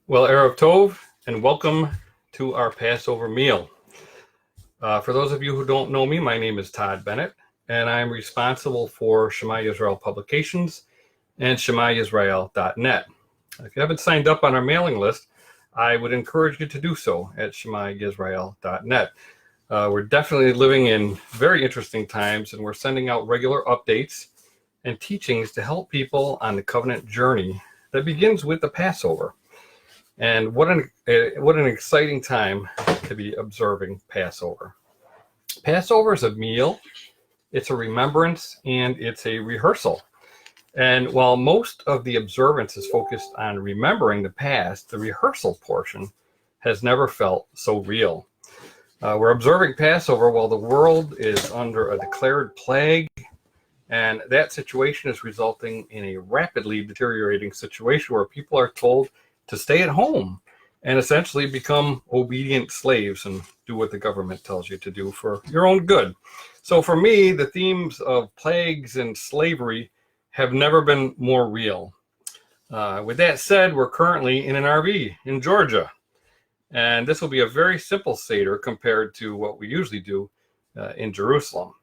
Well, Erev Tov, and welcome to our Passover meal. For those of you who don't know me, my name is Todd Bennett, and I'm responsible for Shema Yisrael Publications and ShemaYisrael.net. If you haven't signed up on our mailing list, I would encourage you to do so at ShemaYisrael.net. We're definitely living in very interesting times, and we're sending out regular updates and teachings to help people on the covenant journey that begins with the Passover. And what an exciting time to be observing Passover. Passover is a meal, it's a remembrance, and it's a rehearsal. And while most of the observance is focused on remembering the past, the rehearsal portion has never felt so real. We're observing Passover while the world is under a declared plague, and that situation is resulting in a rapidly deteriorating situation where people are told to stay at home and essentially become obedient slaves and do what the government tells you to do for your own good. So for me, the themes of plagues and slavery have never been more real. With that said, we're currently in an RV in Georgia, and this will be a very simple Seder compared to what we usually do in Jerusalem.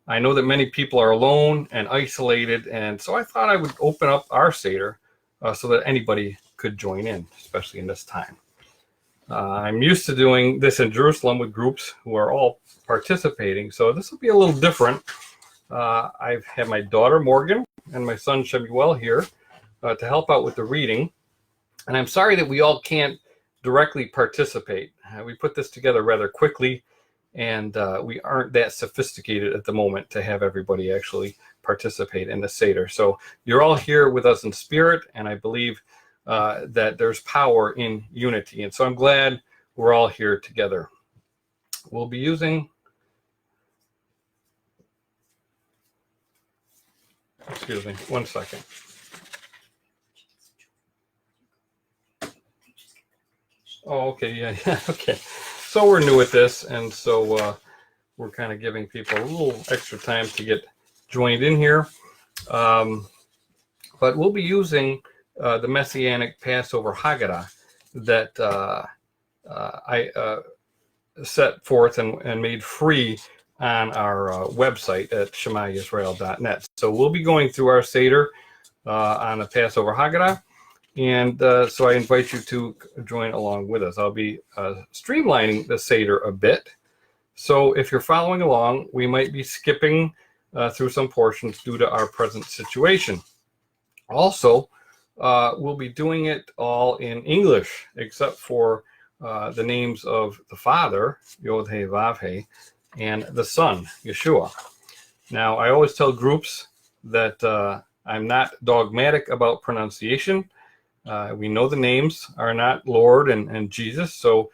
I know that many people are alone and isolated, and so I thought I would open up our Seder so that anybody could join in, especially in this time. I'm used to doing this in Jerusalem with groups who are all participating, so this will be a little different. I've had my daughter Morgan and my son Shemuel here to help out with the reading, and I'm sorry that we all can't directly participate. We put this together rather quickly, and we aren't that sophisticated at the moment to have everybody actually participate in the Seder. So you're all here with us in spirit, and I believe that there's power in unity. And so I'm glad we're all here together. We'll be using, excuse me, one second. Oh, okay, yeah, okay. So we're new at this, and so we're kind of giving people a little extra time to get joined in here. But we'll be using the Messianic Passover Haggadah that I set forth and made free on our website at ShemaYisrael.net. So we'll be going through our Seder on the Passover Haggadah, and so I invite you to join along with us. I'll be streamlining the Seder a bit. So if you're following along, we might be skipping through some portions due to our present situation. Also, we'll be doing it all in English, except for the names of the Father, Yod-He Vav-He, and the Son, Yeshua. Now, I always tell groups that I'm not dogmatic about pronunciation. We know the names are not Lord and Jesus, so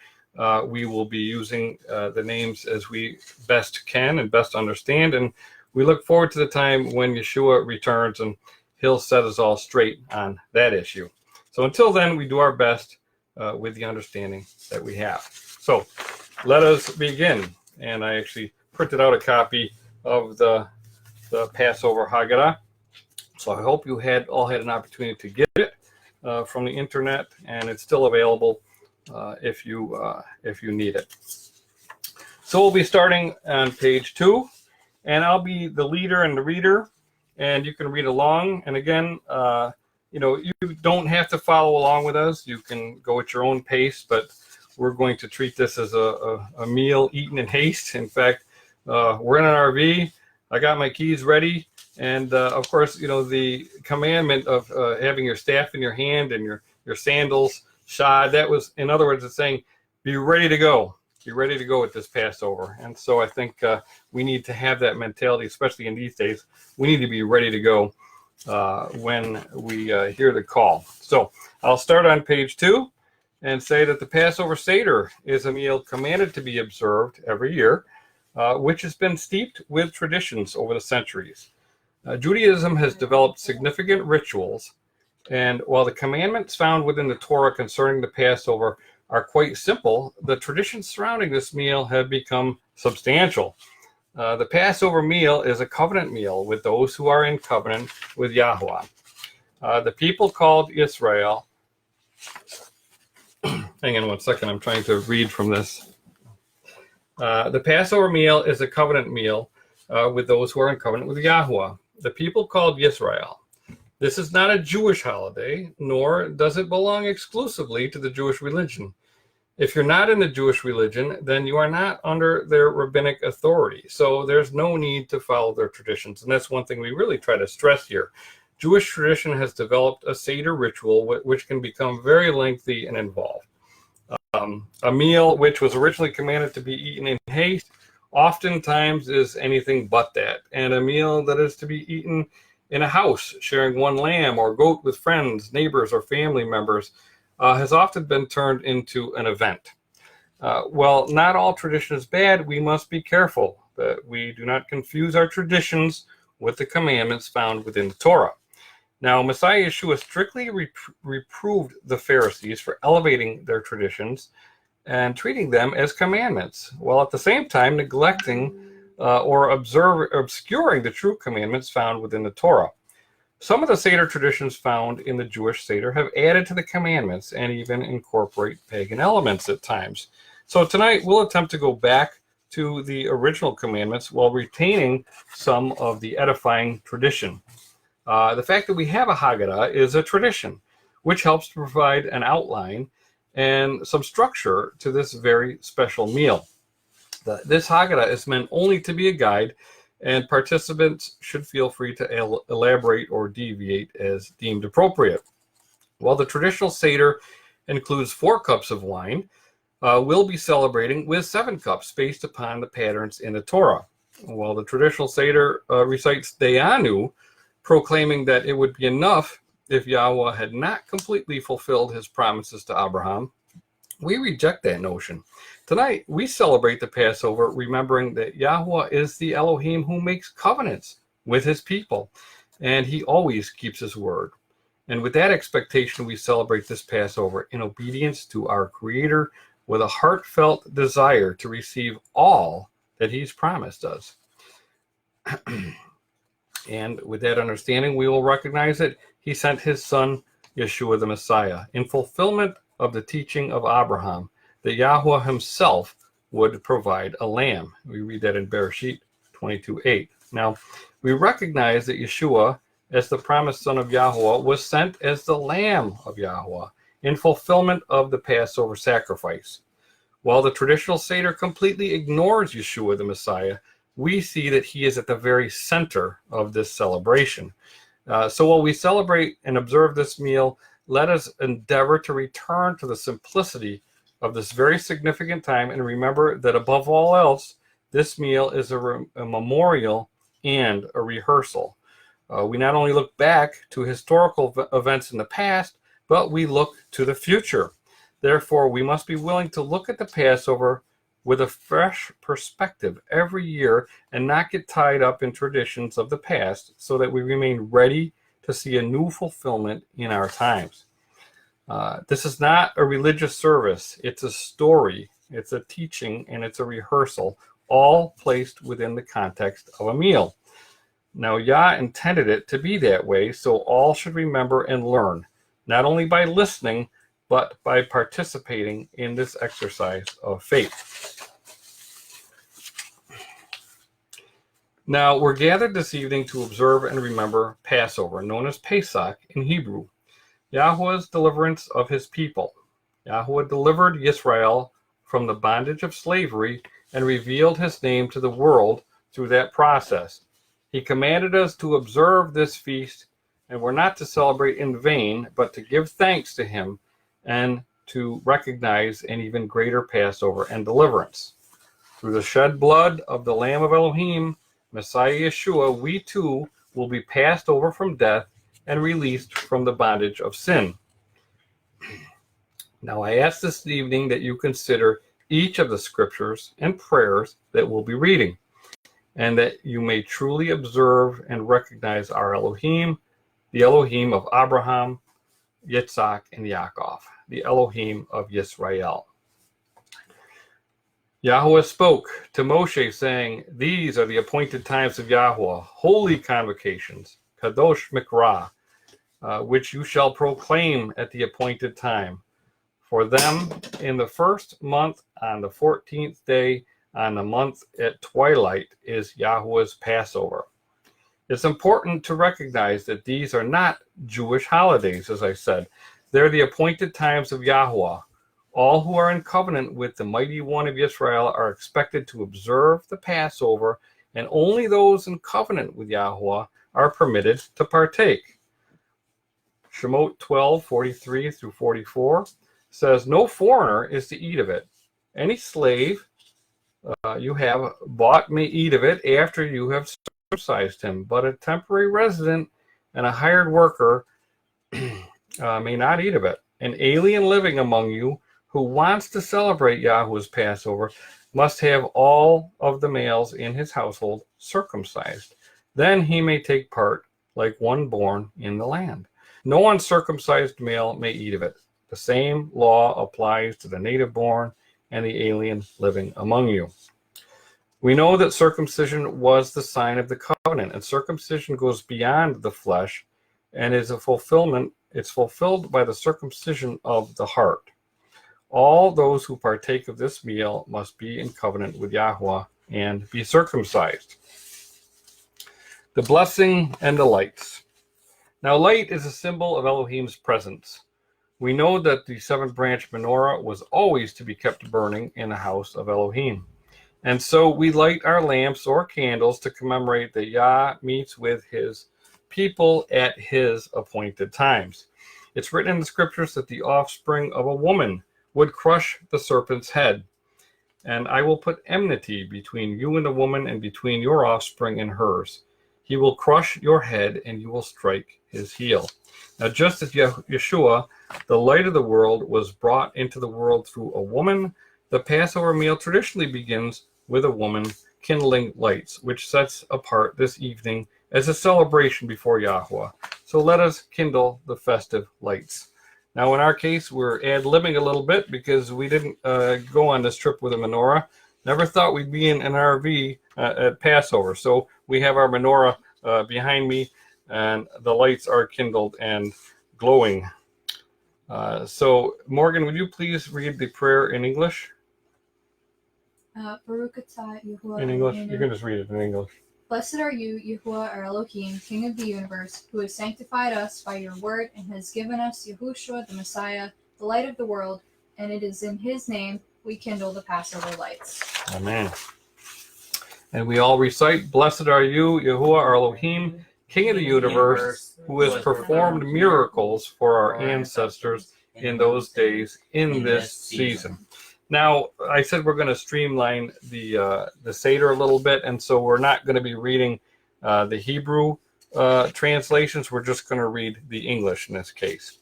we will be using the names as we best can and best understand, and we look forward to the time when Yeshua returns and he'll set us all straight on that issue. So until then, we do our best with the understanding that we have. So let us begin. And I actually printed out a copy of the Passover Haggadah. So I hope you all had an opportunity to get it from the internet, and it's still available if you need it. So we'll be starting on page 2, and I'll be the leader and the reader, and you can read along. And again, you don't have to follow along with us. You can go at your own pace, but we're going to treat this as a meal eaten in haste. In fact, we're in an RV. I got my keys ready. And of course, the commandment of having your staff in your hand and your sandals shod, that was, in other words, it's saying, be ready to go. Be ready to go at this Passover. And so I think we need to have that mentality, especially in these days. We need to be ready to go when we hear the call. So I'll start on page 2 and say that the Passover Seder is a meal commanded to be observed every year, which has been steeped with traditions over the centuries. Judaism has developed significant rituals, and while the commandments found within the Torah concerning the Passover are quite simple, the traditions surrounding this meal have become substantial. The Passover meal is a covenant meal with those who are in covenant with Yahuwah. The people called Israel Hang on one second. I'm trying to read from this. The Passover meal is a covenant meal with those who are in covenant with Yahuwah, the people called Yisrael. This is not a Jewish holiday, nor does it belong exclusively to the Jewish religion. If you're not in the Jewish religion, then you are not under their rabbinic authority. So there's no need to follow their traditions. And that's one thing we really try to stress here. Jewish tradition has developed a Seder ritual which can become very lengthy and involved. A meal which was originally commanded to be eaten in haste oftentimes is anything but that. And a meal that is to be eaten in a house, sharing one lamb or goat with friends, neighbors, or family members, has often been turned into an event. While not all tradition is bad, we must be careful that we do not confuse our traditions with the commandments found within the Torah. Now, Messiah Yeshua strictly reproved the Pharisees for elevating their traditions and treating them as commandments, while at the same time neglecting or obscuring the true commandments found within the Torah. Some of the Seder traditions found in the Jewish Seder have added to the commandments and even incorporate pagan elements at times. So tonight we'll attempt to go back to the original commandments while retaining some of the edifying tradition. The fact that we have a Haggadah is a tradition, which helps to provide an outline and some structure to this very special meal. This Haggadah is meant only to be a guide, and participants should feel free to elaborate or deviate as deemed appropriate. While the traditional Seder includes 4 cups of wine, we'll be celebrating with 7 cups based upon the patterns in the Torah. While the traditional Seder recites Dayanu, proclaiming that it would be enough if Yahweh had not completely fulfilled his promises to Abraham, we reject that notion. Tonight, we celebrate the Passover, remembering that Yahweh is the Elohim who makes covenants with his people, and he always keeps his word. And with that expectation, we celebrate this Passover in obedience to our Creator with a heartfelt desire to receive all that he's promised us. And with that understanding, we will recognize that he sent his son, Yeshua the Messiah, in fulfillment of the teaching of Abraham, that Yahweh himself would provide a lamb. We read that in Bereshit 22:8. Now, we recognize that Yeshua, as the promised son of Yahweh, was sent as the Lamb of Yahweh in fulfillment of the Passover sacrifice. While the traditional Seder completely ignores Yeshua the Messiah, we see that he is at the very center of this celebration. So while we celebrate and observe this meal, let us endeavor to return to the simplicity of this very significant time and remember that above all else, this meal is a memorial and a rehearsal. We not only look back to historical events in the past, but we look to the future. Therefore, we must be willing to look at the Passover with a fresh perspective every year and not get tied up in traditions of the past, so that we remain ready to see a new fulfillment in our times. This is not a religious service. It's a story, it's a teaching, and it's a rehearsal, all placed within the context of a meal. Now, Yah intended it to be that way, so all should remember and learn, not only by listening, but by participating in this exercise of faith. Now, we're gathered this evening to observe and remember Passover, known as Pesach in Hebrew, Yahweh's deliverance of his people. Yahweh delivered Yisrael from the bondage of slavery and revealed his name to the world through that process. He commanded us to observe this feast, and we're not to celebrate in vain, but to give thanks to him and to recognize an even greater Passover and deliverance. Through the shed blood of the Lamb of Elohim, Messiah Yeshua, we too will be passed over from death and released from the bondage of sin. Now, I ask this evening that you consider each of the scriptures and prayers that we'll be reading, and that you may truly observe and recognize our Elohim, the Elohim of Abraham, Yitzhak, and Yaakov, the Elohim of Yisrael. Yahweh spoke to Moshe, saying, "These are the appointed times of Yahweh, holy convocations, Kadosh Mikra, which you shall proclaim at the appointed time. For them, in the first month, on the 14th day, on the month at twilight, is Yahuwah's Passover. It's important to recognize that these are not Jewish holidays, as I said. They're the appointed times of Yahuwah. All who are in covenant with the Mighty One of Israel are expected to observe the Passover, and only those in covenant with Yahuwah are permitted to partake. Shemot 12:43 through 44 says, "No foreigner is to eat of it. Any slave you have bought may eat of it after you have circumcised him, but a temporary resident and a hired worker may not eat of it. An alien living among you who wants to celebrate Yahuwah's Passover must have all of the males in his household circumcised. Then he may take part like one born in the land. No uncircumcised male may eat of it. The same law applies to the native born and the alien living among you." We know that circumcision was the sign of the covenant, and circumcision goes beyond the flesh and is a fulfillment. It's fulfilled by the circumcision of the heart. All those who partake of this meal must be in covenant with Yahuwah and be circumcised. The blessing and the lights. Now, light is a symbol of Elohim's presence. We know that the 7-branch menorah was always to be kept burning in the house of Elohim. And so we light our lamps or candles to commemorate that Yah meets with his people at his appointed times. It's written in the scriptures that the offspring of a woman would crush the serpent's head. And I will put enmity between you and the woman, and between your offspring and hers. He will crush your head, and you will strike his heel. Now, just as Yeshua, the light of the world, was brought into the world through a woman, the Passover meal traditionally begins with a woman kindling lights, which sets apart this evening as a celebration before Yahuwah. So let us kindle the festive lights. Now, in our case, we're ad-libbing a little bit because we didn't go on this trip with a menorah. Never thought we'd be in an RV at Passover. So we have our menorah behind me, and the lights are kindled and glowing. So, Morgan, would you please read the prayer in English? Baruch atah Yahuwah In English? Eloheinu. You can just read it in English. Blessed are you, Yahuwah, our Elohim, King of the universe, who has sanctified us by your word and has given us Yahushua, the Messiah, the light of the world, and it is in his name we kindle the Passover lights. Amen. And we all recite, "Blessed are you, Yahuwah, our Elohim, King of the universe, who has performed miracles for our ancestors in those days, in this season." Now, I said we're going to streamline the Seder a little bit, and so we're not going to be reading the Hebrew translations. We're just going to read the English in this case.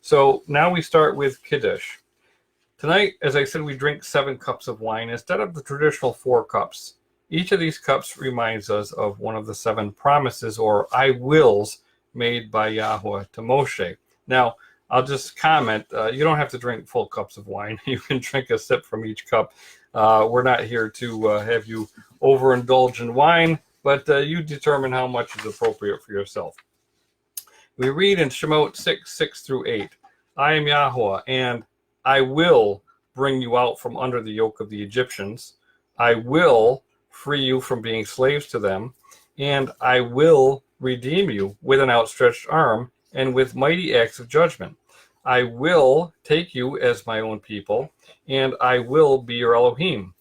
So now we start with Kiddush. Tonight, as I said, we drink 7 cups of wine instead of the traditional 4 cups. Each of these cups reminds us of one of the 7 promises or I wills made by Yahweh to Moshe. Now, I'll just comment, you don't have to drink full cups of wine. You can drink a sip from each cup. We're not here to have you overindulge in wine, but you determine how much is appropriate for yourself. We read in Shemot 6 through 8, "I am Yahweh, and I will bring you out from under the yoke of the Egyptians. I will free you from being slaves to them, and I will redeem you with an outstretched arm and with mighty acts of judgment. I will take you as my own people, and I will be your Elohim.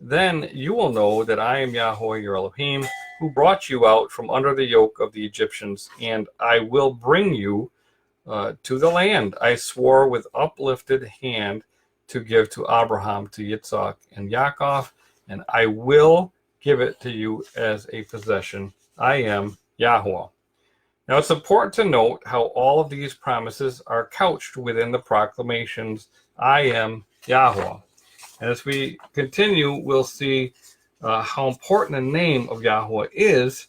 Then you will know that I am Yahweh your Elohim, who brought you out from under the yoke of the Egyptians, and I will bring you to the land I swore with uplifted hand to give to Abraham, to Yitzhak, and Yaakov, and I will give it to you as a possession. I am Yahweh." Now, it's important to note how all of these promises are couched within the proclamations, "I am Yahweh." And as we continue, we'll see how important the name of Yahweh is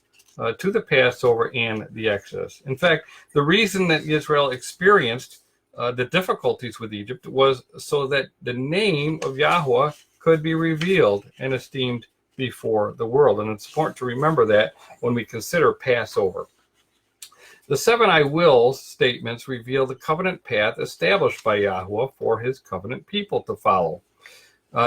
to the Passover and the Exodus. In fact, the reason that Israel experienced the difficulties with Egypt was so that the name of Yahweh could be revealed and esteemed before the world. And it's important to remember that when we consider Passover. The 7 I will statements reveal the covenant path established by Yahuwah for his covenant people to follow.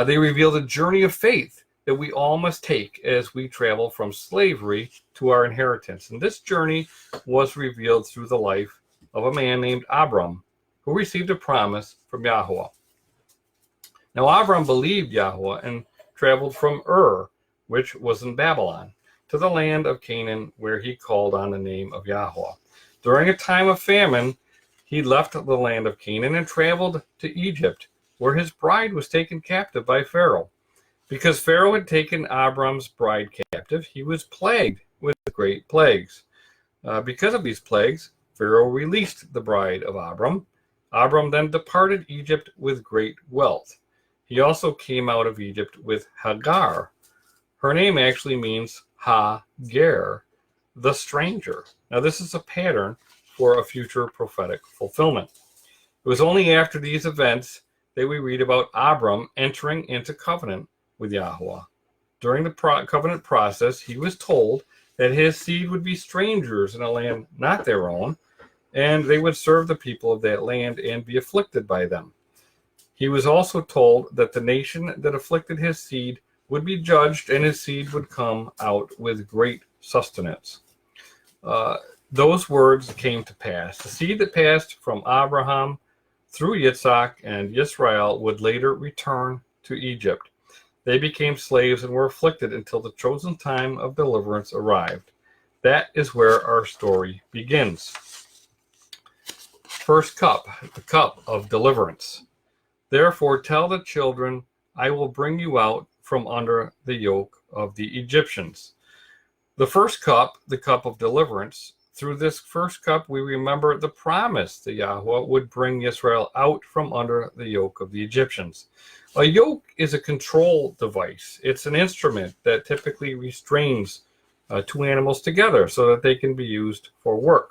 They reveal the journey of faith that we all must take as we travel from slavery to our inheritance. And this journey was revealed through the life of a man named Abram, who received a promise from Yahuwah. Now Abram believed Yahuwah and traveled from Ur, which was in Babylon, to the land of Canaan, where he called on the name of Yahuwah. During a time of famine, he left the land of Canaan and traveled to Egypt, where his bride was taken captive by Pharaoh. Because Pharaoh had taken Abram's bride captive, he was plagued with great plagues. Because of these plagues, Pharaoh released the bride of Abram. Abram then departed Egypt with great wealth. He also came out of Egypt with Hagar. Her name actually means Ha-ger, the stranger. Now, this is a pattern for a future prophetic fulfillment. It was only after these events that we read about Abram entering into covenant with Yahuwah. During the covenant process, he was told that his seed would be strangers in a land not their own, and they would serve the people of that land and be afflicted by them. He was also told that the nation that afflicted his seed would be judged, and his seed would come out with great sustenance. Those words came to pass. The seed that passed from Abraham through Yitzhak and Yisrael would later return to Egypt. They became slaves and were afflicted until the chosen time of deliverance arrived. That is where our story begins. First cup, the cup of deliverance. Therefore tell the children, I will bring you out from under the yoke of the Egyptians. The first cup, the cup of deliverance. Through this first cup, we remember the promise that Yahuwah would bring Israel out from under the yoke of the Egyptians. A yoke is a control device. It's an instrument that typically restrains two animals together so that they can be used for work.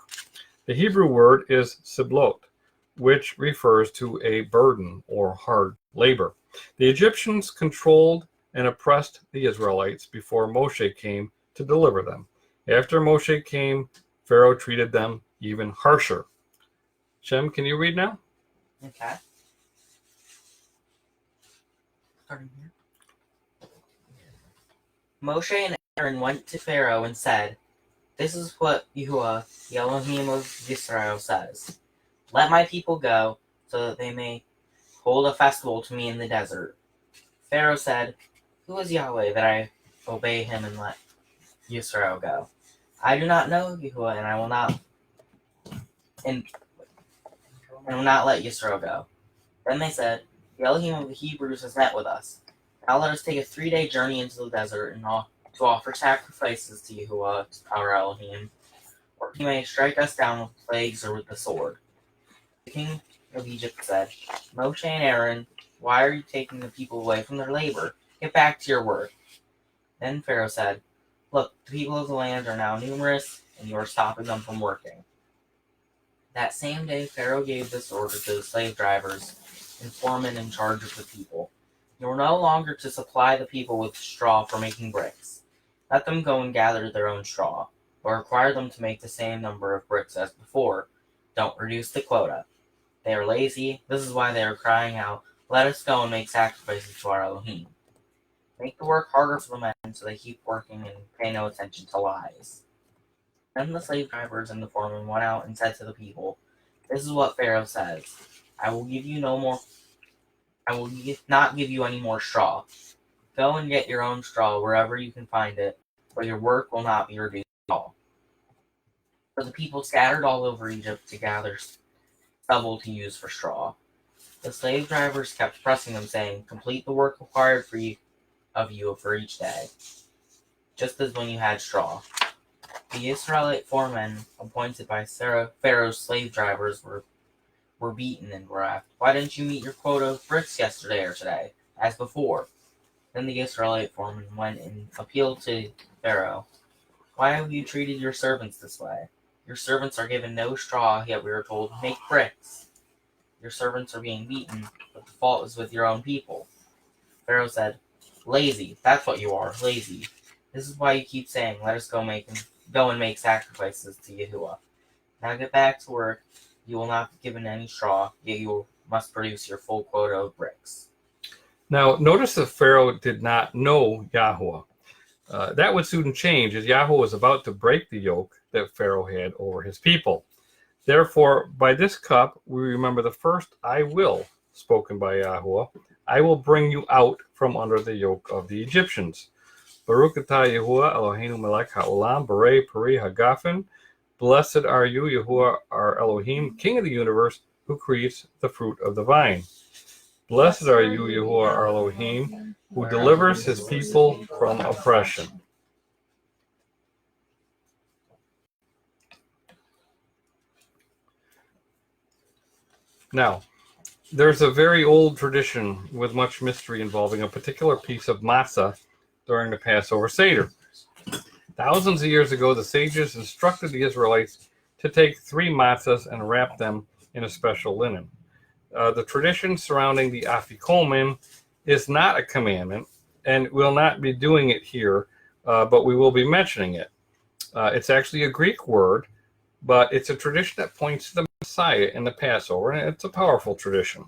The Hebrew word is siblot, which refers to a burden or hard labor. The Egyptians controlled and oppressed the Israelites before Moshe came to deliver them. After Moshe came, Pharaoh treated them even harsher. Shem, can you read now? Okay. Starting here. Moshe and Aaron went to Pharaoh and said, This is what Yahuwah, the Elohim of Israel, says. Let my people go, so that they may hold a festival to me in the desert. Pharaoh said, Who is Yahweh that I obey him and let Israel go? I do not know Yahuwah, and I will not let Israel go. Then they said, The Elohim of the Hebrews has met with us. Now let us take a 3-day journey into the desert and to offer sacrifices to Yahuwah, our Elohim, or he may strike us down with plagues or with the sword. The king of Egypt said, Moshe and Aaron, why are you taking the people away from their labor? Get back to your work. Then Pharaoh said, Look, the people of the land are now numerous, and you are stopping them from working. That same day, Pharaoh gave this order to the slave drivers and foremen in charge of the people. You are no longer to supply the people with straw for making bricks. Let them go and gather their own straw, but require them to make the same number of bricks as before. Don't reduce the quota. They are lazy. This is why they are crying out, Let us go and make sacrifices to our Elohim. Make the work harder for the men so they keep working and pay no attention to lies. Then the slave drivers and the foremen went out and said to the people, This is what Pharaoh says. I will not give you any more straw. Go and get your own straw wherever you can find it, or your work will not be reduced at all. So the people scattered all over Egypt to gather stubble to use for straw. The slave drivers kept pressing them, saying, Complete the work required of you for each day, just as when you had straw. The Israelite foremen appointed by Pharaoh's slave drivers were beaten and were asked, Why didn't you meet your quota of bricks yesterday or today, as before? Then the Israelite foreman went and appealed to Pharaoh. Why have you treated your servants this way? Your servants are given no straw, yet we are told, Make bricks. Your servants are being beaten, but the fault is with your own people. Pharaoh said, Lazy, that's what you are, lazy. This is why you keep saying, Let us go and make sacrifices to Yahuwah. Now get back to work. You will not be given any straw, yet you must produce your full quota of bricks. Now, notice that Pharaoh did not know Yahuwah. That would soon change as Yahuwah was about to break the yoke that Pharaoh had over his people. Therefore, by this cup, we remember the first I will spoken by Yahuwah. I will bring you out from under the yoke of the Egyptians. Baruch atah Yahuwah Eloheinu melech haolam barei peri hagafen. Blessed are you, Yahuwah our Elohim, King of the universe, who creates the fruit of the vine. Blessed are you, Yahuwah our Elohim, who delivers his people from oppression. Now, there's a very old tradition with much mystery involving a particular piece of matzah during the Passover Seder. Thousands of years ago, the sages instructed the Israelites to take 3 matzahs and wrap them in a special linen. The tradition surrounding the afikomen is not a commandment, and we'll not be doing it here, but we will be mentioning it. It's actually a Greek word, but it's a tradition that points to the Messiah in the Passover, and it's a powerful tradition.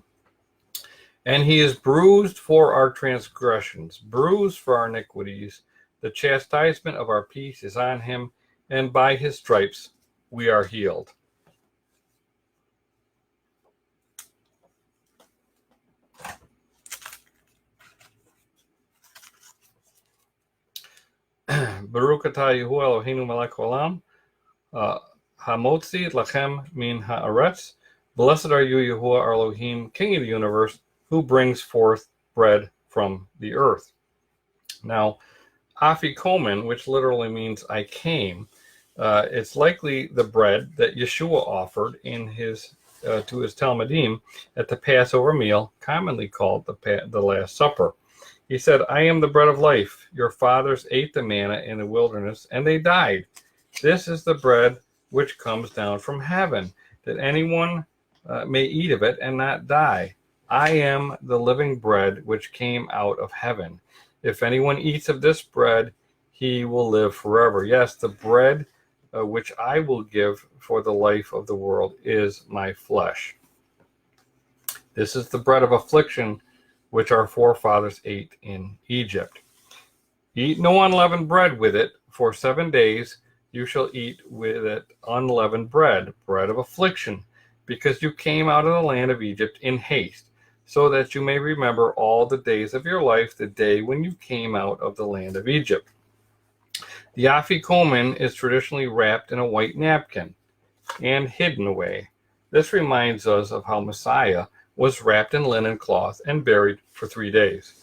And he is bruised for our transgressions, bruised for our iniquities. The chastisement of our peace is on him, and by his stripes we are healed. Baruch atah Yahuwah Eloheinu melech haolam, hamotzi lachem min haaretz. Blessed are you, Yahuwah our Elohim, King of the universe, who brings forth bread from the earth. Now, afikomen, which literally means I came, it's likely the bread that Yeshua offered in his to his Talmudim at the Passover meal, commonly called the Last Supper. He said, I am the bread of life. Your fathers ate the manna in the wilderness, and they died. This is the bread which comes down from heaven, that anyone may eat of it and not die. I am the living bread which came out of heaven. If anyone eats of this bread, he will live forever. Yes, the bread which I will give for the life of the world is my flesh. This is the bread of affliction which our forefathers ate in Egypt. Eat no unleavened bread with it. For 7 days you shall eat with it unleavened bread, bread of affliction, because you came out of the land of Egypt in haste, so that you may remember all the days of your life, the day when you came out of the land of Egypt. The afikomen is traditionally wrapped in a white napkin and hidden away. This reminds us of how Messiah was wrapped in linen cloth and buried for 3 days.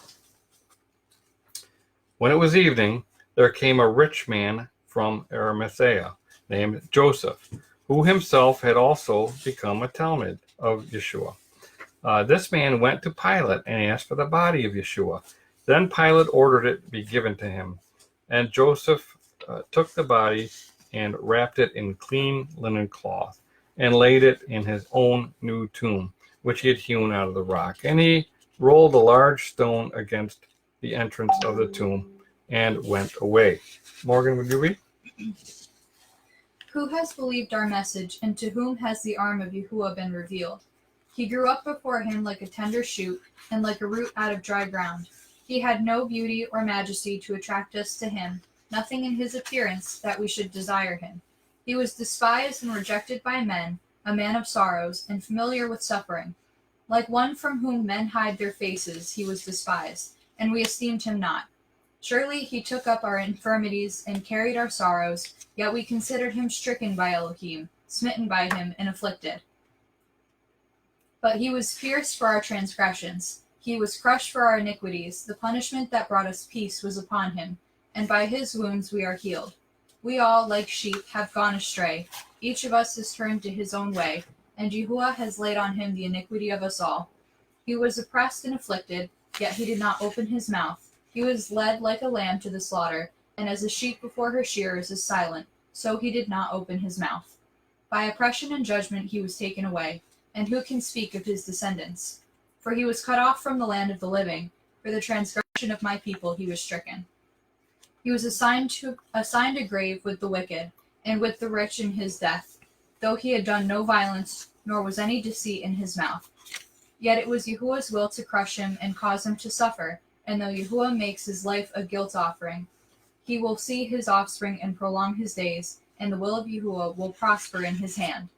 When it was evening, there came a rich man from Arimathea named Joseph, who himself had also become a Talmud of Yeshua. This man went to Pilate and asked for the body of Yeshua. Then Pilate ordered it be given to him, and Joseph took the body and wrapped it in clean linen cloth and laid it in his own new tomb, which he had hewn out of the rock. And he rolled a large stone against the entrance of the tomb and went away. Morgan, would you read? Who has believed our message, and to whom has the arm of Yahuwah been revealed? He grew up before him like a tender shoot, and like a root out of dry ground. He had no beauty or majesty to attract us to him, nothing in his appearance that we should desire him. He was despised and rejected by men, a man of sorrows, and familiar with suffering. Like one from whom men hide their faces, he was despised, and we esteemed him not. Surely he took up our infirmities and carried our sorrows, yet we considered him stricken by Elohim, smitten by him, and afflicted. But he was pierced for our transgressions, he was crushed for our iniquities. The punishment that brought us peace was upon him, and by his wounds we are healed. We all, like sheep, have gone astray. Each of us has turned to his own way, and Yahuwah has laid on him the iniquity of us all. He was oppressed and afflicted, yet he did not open his mouth. He was led like a lamb to the slaughter, and as a sheep before her shearers is silent, so he did not open his mouth. By oppression and judgment he was taken away, and who can speak of his descendants? For he was cut off from the land of the living, for the transgression of my people he was stricken. He was assigned a grave with the wicked, and with the rich in his death, though he had done no violence, nor was any deceit in his mouth. Yet it was Yahuwah's will to crush him and cause him to suffer, and though Yahuwah makes his life a guilt offering, he will see his offspring and prolong his days, and the will of Yahuwah will prosper in his hand.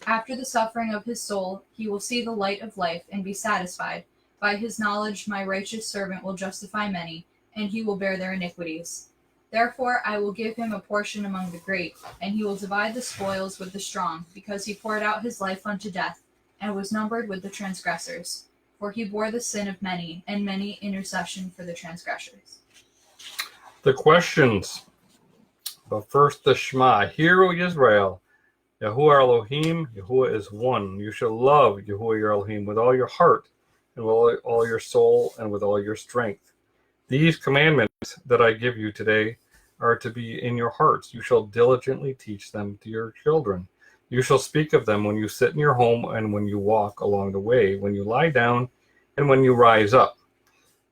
After the suffering of his soul, he will see the light of life and be satisfied. By his knowledge my righteous servant will justify many, and he will bear their iniquities. Therefore I will give him a portion among the great, and he will divide the spoils with the strong, because he poured out his life unto death, and was numbered with the transgressors. For he bore the sin of many, and many intercession for the transgressors. The questions. But first the Shema. Hear, O Israel, Yahuwah Elohim, Yahuwah is one. You shall love Yahuwah your Elohim with all your heart, and with all your soul, and with all your strength. These commandments that I give you today are to be in your hearts. You shall diligently teach them to your children. You shall speak of them when you sit in your home, and when you walk along the way, when you lie down, and when you rise up.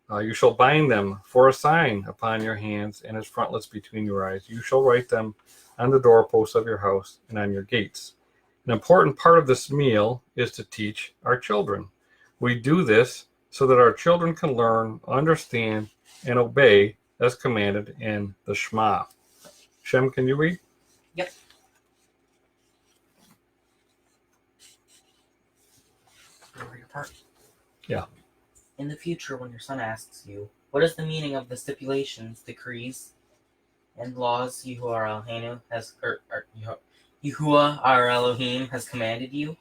You shall bind them for a sign upon your hands, and as frontlets between your eyes. You shall write them on the doorposts of your house and on your gates. An important part of this meal is to teach our children. We do this so that our children can learn, understand, and obey as commanded in the Shema. Shem, can you read? Yep. Read a part. Yeah. In the future, when your son asks you, what is the meaning of the stipulations, decrees, and laws Yahuwah our Elohim has commanded you,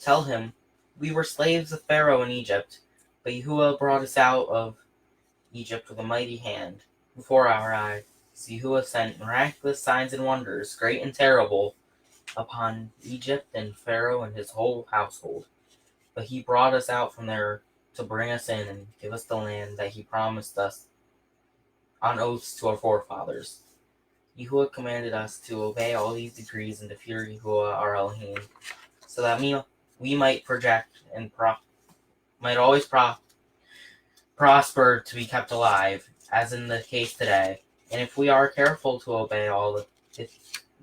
tell him, we were slaves of Pharaoh in Egypt, but Yahuwah brought us out of Egypt with a mighty hand before our eyes. Yahuwah sent miraculous signs and wonders, great and terrible, upon Egypt and Pharaoh and his whole household. But he brought us out from there to bring us in and give us the land that he promised us on oaths to our forefathers. Yahuwah commanded us to obey all these decrees and to fear Yahuwah our Elohim, so that we might project and might always prosper to be kept alive, as in the case today. And if we are careful to obey all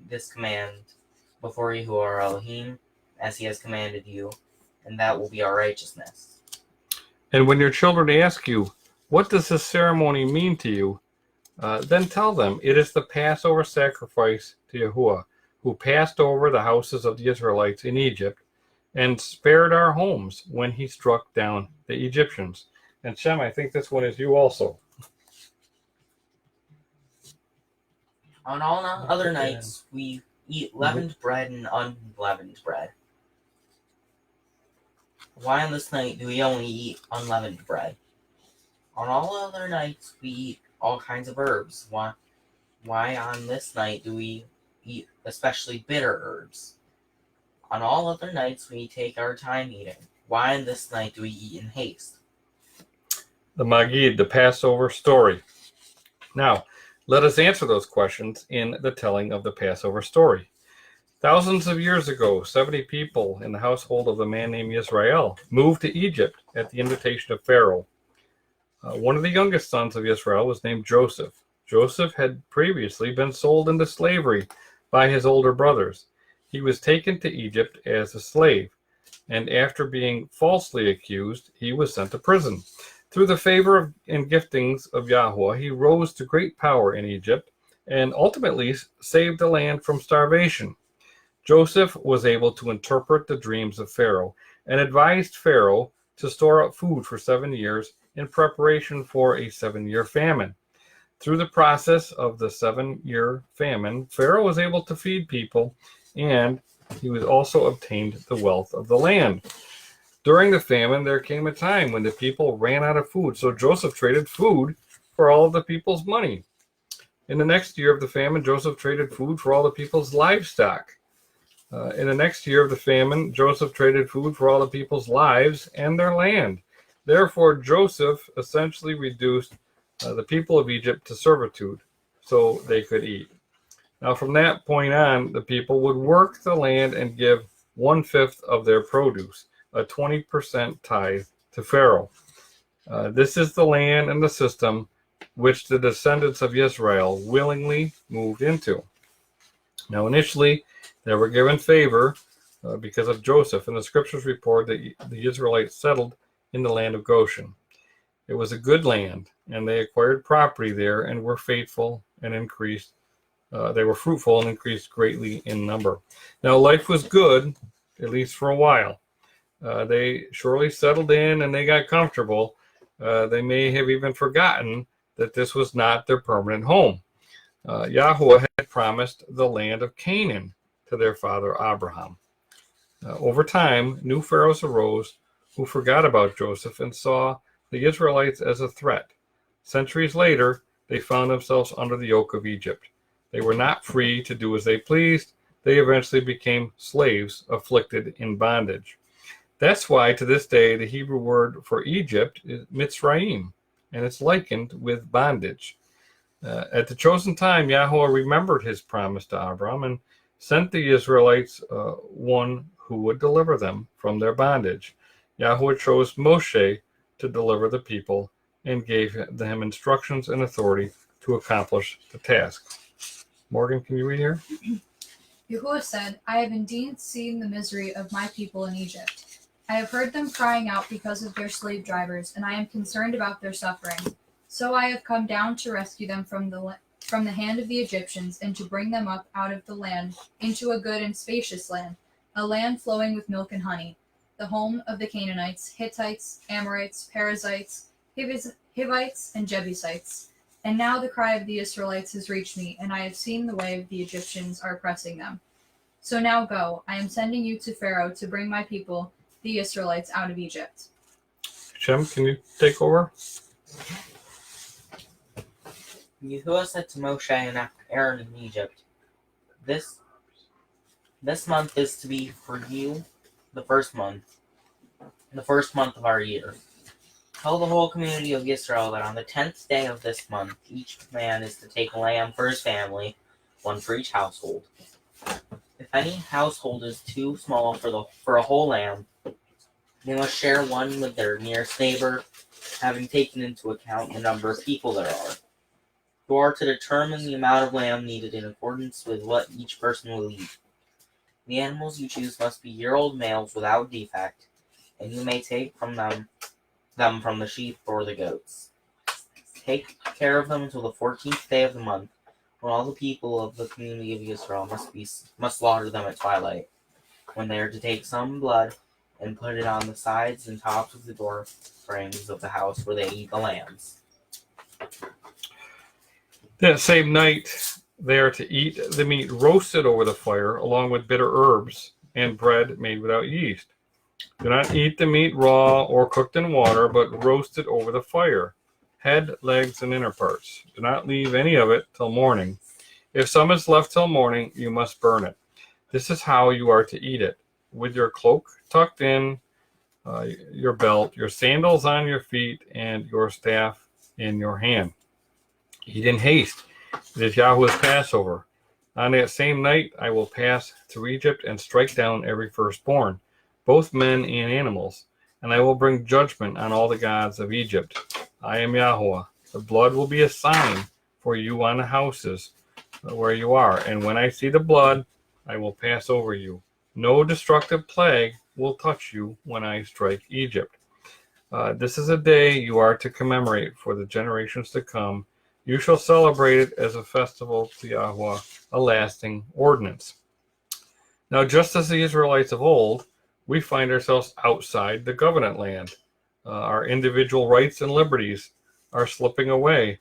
this command before Yahuwah our Elohim, as he has commanded you, and that will be our righteousness. And when your children ask you, what does this ceremony mean to you? Then tell them, it is the Passover sacrifice to Yahuwah, who passed over the houses of the Israelites in Egypt and spared our homes when he struck down the Egyptians. And Shem, I think this one is you also. On all other nights, we eat leavened bread and unleavened bread. Why on this night do we only eat unleavened bread? On all other nights, we eat all kinds of herbs. Why on this night do we eat especially bitter herbs? On all other nights, we take our time eating. Why on this night do we eat in haste? The Magid, the Passover story. Now, let us answer those questions in the telling of the Passover story. Thousands of years ago, 70 people in the household of a man named Israel moved to Egypt at the invitation of Pharaoh. One of the youngest sons of Israel was named Joseph. Joseph had previously been sold into slavery by his older brothers. He was taken to Egypt as a slave, and after being falsely accused, he was sent to prison. Through the favor and giftings of Yahweh, he rose to great power in Egypt and ultimately saved the land from starvation. Joseph was able to interpret the dreams of Pharaoh and advised Pharaoh to store up food for 7 years in preparation for a 7-year famine. Through the process of the 7-year famine, Pharaoh was able to feed people, and he was also obtained the wealth of the land. During the famine, there came a time when the people ran out of food, so Joseph traded food for all of the people's money. In the next year of the famine, Joseph traded food for all the people's livestock. In the next year of the famine, Joseph traded food for all the people's lives and their land. Therefore, Joseph essentially reduced the people of Egypt to servitude so they could eat. Now, from that point on, the people would work the land and give 1/5 of their produce, a 20% tithe, to Pharaoh. This is the land and the system which the descendants of Israel willingly moved into. Now, initially, They were given favor because of Joseph, and the scriptures report that the Israelites settled in the land of Goshen. It was a good land, and they acquired property there and were faithful and increased. They were fruitful and increased greatly in number. Now, life was good, at least for a while. They surely settled in and they got comfortable. They may have even forgotten that this was not their permanent home. Yahuwah had promised the land of Canaan to their father Abraham. Over time, new pharaohs arose who forgot about Joseph and saw the Israelites as a threat. Centuries later, they found themselves under the yoke of Egypt. They were not free to do as they pleased. They eventually became slaves afflicted in bondage. That's why to this day the Hebrew word for Egypt is Mitzrayim, and it's likened with bondage. At the chosen time, Yahuwah remembered his promise to Abraham and sent the Israelites one who would deliver them from their bondage. Yahuwah chose Moshe to deliver the people and gave them instructions and authority to accomplish the task. Morgan, can you read here? Yahuwah said, I have indeed seen the misery of my people in Egypt. I have heard them crying out because of their slave drivers, and I am concerned about their suffering. So I have come down to rescue them from the hand of the Egyptians and to bring them up out of the land into a good and spacious land, a land flowing with milk and honey, the home of the Canaanites, Hittites, Amorites, Perizzites, Hivites, and Jebusites. And now the cry of the Israelites has reached me, and I have seen the way the Egyptians are oppressing them. So now go, I am sending you to Pharaoh to bring my people, the Israelites, out of Egypt. Shem, can you take over? Yahuwah said to Moshe and Aaron in Egypt, This month is to be for you the first month of our year. Tell the whole community of Israel that on the 10th day of this month, each man is to take a lamb for his family, one for each household. If any household is too small for a whole lamb, they must share one with their nearest neighbor, having taken into account the number of people there are. You are to determine the amount of lamb needed in accordance with what each person will eat. The animals you choose must be year-old males without defect, and you may take from them from the sheep or the goats. Take care of them until the 14th day of the month, when all the people of the community of Israel must slaughter them at twilight, when they are to take some blood and put it on the sides and tops of the door frames of the house where they eat the lambs. That same night, they are to eat the meat roasted over the fire, along with bitter herbs and bread made without yeast. Do not eat the meat raw or cooked in water, but roast it over the fire, head, legs, and inner parts. Do not leave any of it till morning. If some is left till morning, you must burn it. This is how you are to eat it, with your cloak tucked in your belt, your sandals on your feet, and your staff in your hand. Eat in haste. It is Yahuwah's Passover. On that same night, I will pass through Egypt and strike down every firstborn, both men and animals, and I will bring judgment on all the gods of Egypt. I am Yahuwah. The blood will be a sign for you on the houses where you are, and when I see the blood, I will pass over you. No destructive plague will touch you when I strike Egypt. This is a day you are to commemorate for the generations to come. You shall celebrate it as a festival to Yahuwah, a lasting ordinance. Now, just as the Israelites of old, we find ourselves outside the covenant land. Our individual rights and liberties are slipping away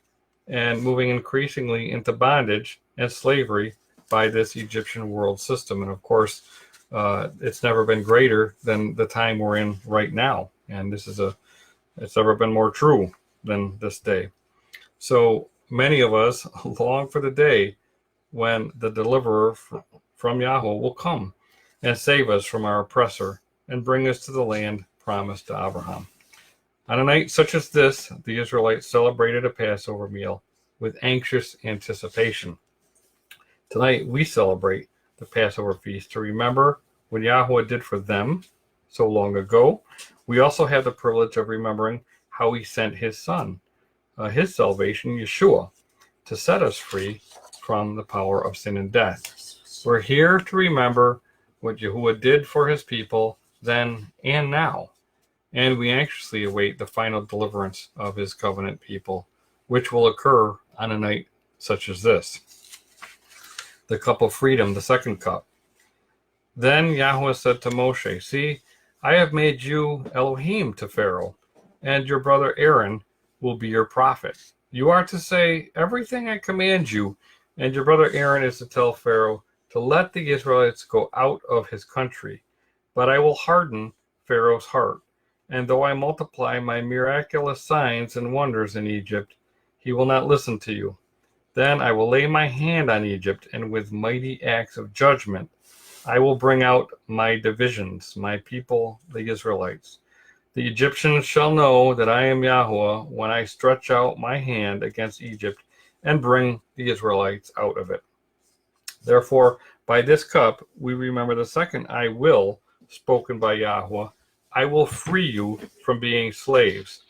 and moving increasingly into bondage and slavery by this Egyptian world system. And of course, it's never been greater than the time we're in right now. And it's never been more true than this day. So many of us long for the day when the deliverer from Yahweh will come and save us from our oppressor and bring us to the land promised to Abraham. On a night such as this, the Israelites celebrated a Passover meal with anxious anticipation. Tonight, we celebrate the Passover feast to remember what Yahweh did for them so long ago. We also have the privilege of remembering how he sent his son, his salvation, Yeshua, to set us free from the power of sin and death. We're here to remember what Yahuwah did for his people then and now. And we anxiously await the final deliverance of his covenant people, which will occur on a night such as this. The cup of freedom, the second cup. Then Yahweh said to Moshe, see, I have made you Elohim to Pharaoh, and your brother Aaron will be your prophet. You are to say everything I command you, and your brother Aaron is to tell Pharaoh to let the Israelites go out of his country. But I will harden Pharaoh's heart, and though I multiply my miraculous signs and wonders in Egypt, he will not listen to you. Then I will lay my hand on Egypt, and with mighty acts of judgment I will bring out my divisions, my people, the Israelites. The Egyptians shall know that I am Yahweh when I stretch out my hand against Egypt and bring the Israelites out of it. Therefore, by this cup, we remember the second I will spoken by Yahweh. I will free you from being slaves.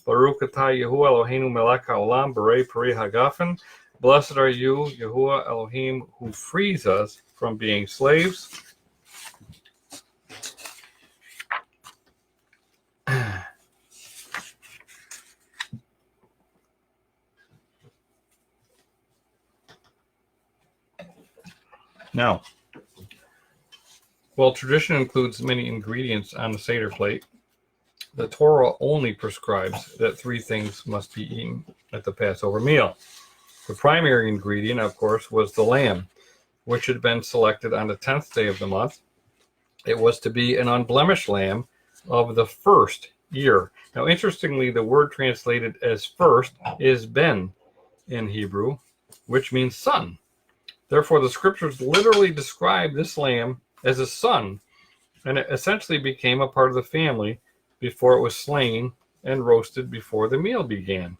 Baruch atah Yahuwah Eloheinu melech haolam berei peri hagafen. Blessed are you, Yahuwah Elohim, who frees us from being slaves. Now, while tradition includes many ingredients on the Seder plate, the Torah only prescribes that three things must be eaten at the Passover meal. The primary ingredient, of course, was the lamb, which had been selected on the 10th day of the month. It was to be an unblemished lamb of the first year. Now, interestingly, the word translated as first is ben in Hebrew, which means son. Therefore, the scriptures literally describe this lamb as a son, and it essentially became a part of the family before it was slain and roasted before the meal began.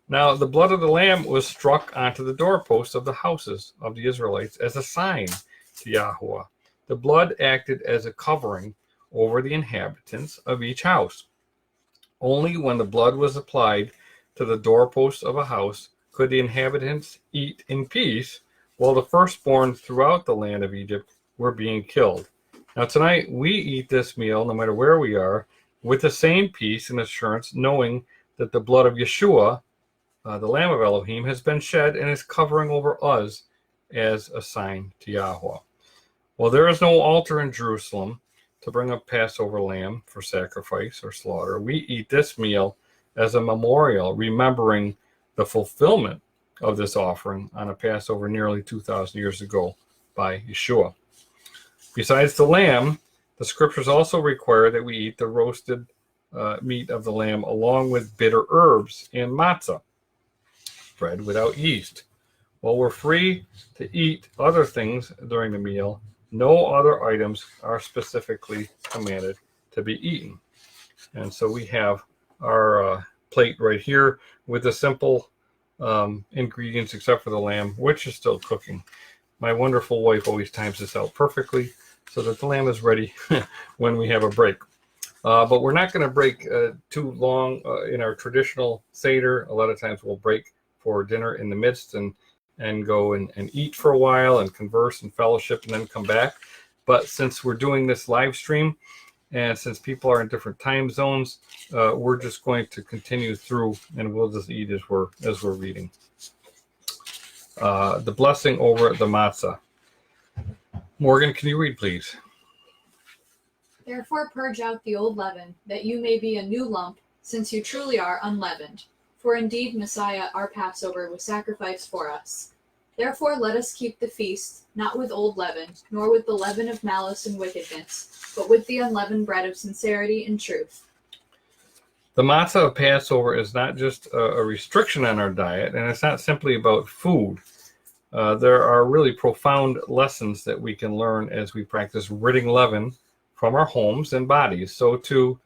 Now, the blood of the lamb was struck onto the doorposts of the houses of the Israelites as a sign to Yahweh. The blood acted as a covering over the inhabitants of each house. Only when the blood was applied to the doorposts of a house could the inhabitants eat in peace while the firstborn throughout the land of Egypt were being killed. Now tonight we eat this meal, no matter where we are, with the same peace and assurance, knowing that the blood of Yeshua, the Lamb of Elohim, has been shed and is covering over us as a sign to Yahweh. Well, there is no altar in Jerusalem to bring a Passover lamb for sacrifice or slaughter. We eat this meal as a memorial, remembering the fulfillment of this offering on a Passover nearly 2,000 years ago by Yeshua. Besides the lamb, the scriptures also require that we eat the roasted meat of the lamb along with bitter herbs and matzah, bread without yeast. While we're free to eat other things during the meal, no other items are specifically commanded to be eaten. And so we have our plate right here with the simple ingredients except for the lamb, which is still cooking. My wonderful wife always times this out perfectly so that the lamb is ready when we have a break. But we're not going to break too long in our traditional Seder. A lot of times we'll break for dinner in the midst and go and eat for a while and converse and fellowship and then come back. But since we're doing this live stream and since people are in different time zones, we're just going to continue through and we'll just eat as we're reading. The blessing over the matzah. Morgan, can you read, please? Therefore purge out the old leaven, that you may be a new lump, since you truly are unleavened. For indeed Messiah, our Passover, was sacrificed for us. Therefore let us keep the feast, not with old leaven, nor with the leaven of malice and wickedness, but with the unleavened bread of sincerity and truth. The matzah of Passover is not just a restriction on our diet, and it's not simply about food. There are really profound lessons that we can learn as we practice ridding leaven from our homes and bodies. So too,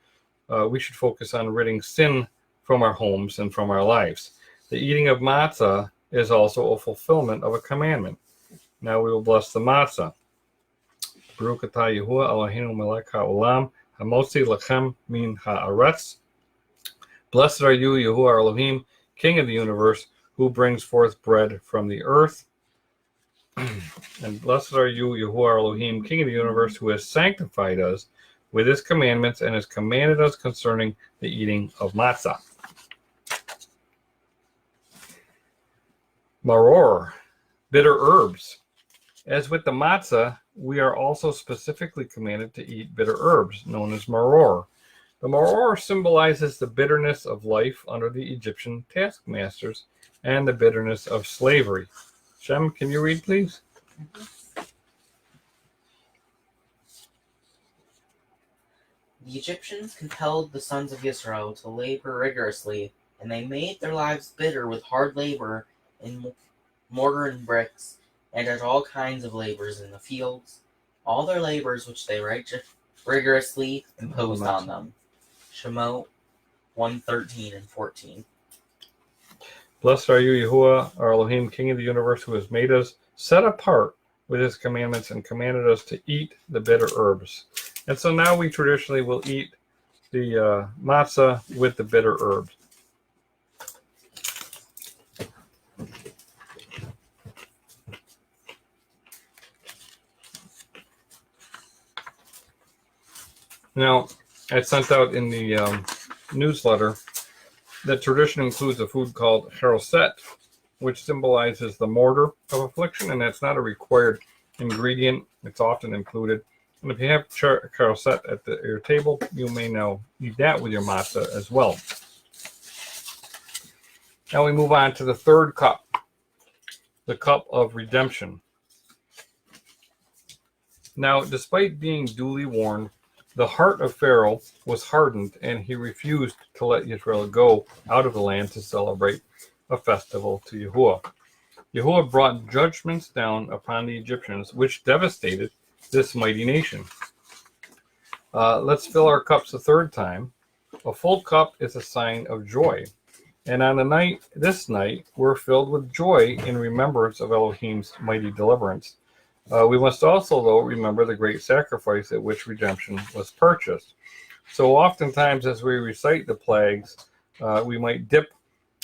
we should focus on ridding sin from our homes and from our lives. The eating of matzah is also a fulfillment of a commandment. Now we will bless the matzah. Baruch atah Yahuwah Eloheinu melech haolam hamotzi lechem min haaretz. Blessed are you, Yahuwah our Elohim, King of the universe, who brings forth bread from the earth. And blessed are you, Yahuwah Elohim, King of the universe, who has sanctified us with his commandments and has commanded us concerning the eating of matzah. Maror, bitter herbs. As with the matzah, we are also specifically commanded to eat bitter herbs, known as maror. The maror symbolizes the bitterness of life under the Egyptian taskmasters and the bitterness of slavery. Shem, can you read, please? The Egyptians compelled the sons of Israel to labor rigorously, and they made their lives bitter with hard labor in mortar and bricks, and at all kinds of labors in the fields, all their labors which they rigorously imposed on them. Shemot 1:13 and 14. Blessed are you, Yahuwah, our Elohim, King of the universe, who has made us set apart with his commandments and commanded us to eat the bitter herbs. And so now we traditionally will eat the matzah with the bitter herbs. Now, I sent out in the newsletter that tradition includes a food called charoset, which symbolizes the mortar of affliction, and that's not a required ingredient. It's often included. And if you have charoset at your table, you may now eat that with your matzah as well. Now we move on to the third cup, the cup of redemption. Now, despite being duly warned, the heart of Pharaoh was hardened, and he refused to let Israel go out of the land to celebrate a festival to Yahuwah. Yahuwah brought judgments down upon the Egyptians, which devastated this mighty nation. Let's fill our cups a third time. A full cup is a sign of joy. And on this night, we're filled with joy in remembrance of Elohim's mighty deliverance. We must also, though, remember the great sacrifice at which redemption was purchased. So oftentimes as we recite the plagues, we might dip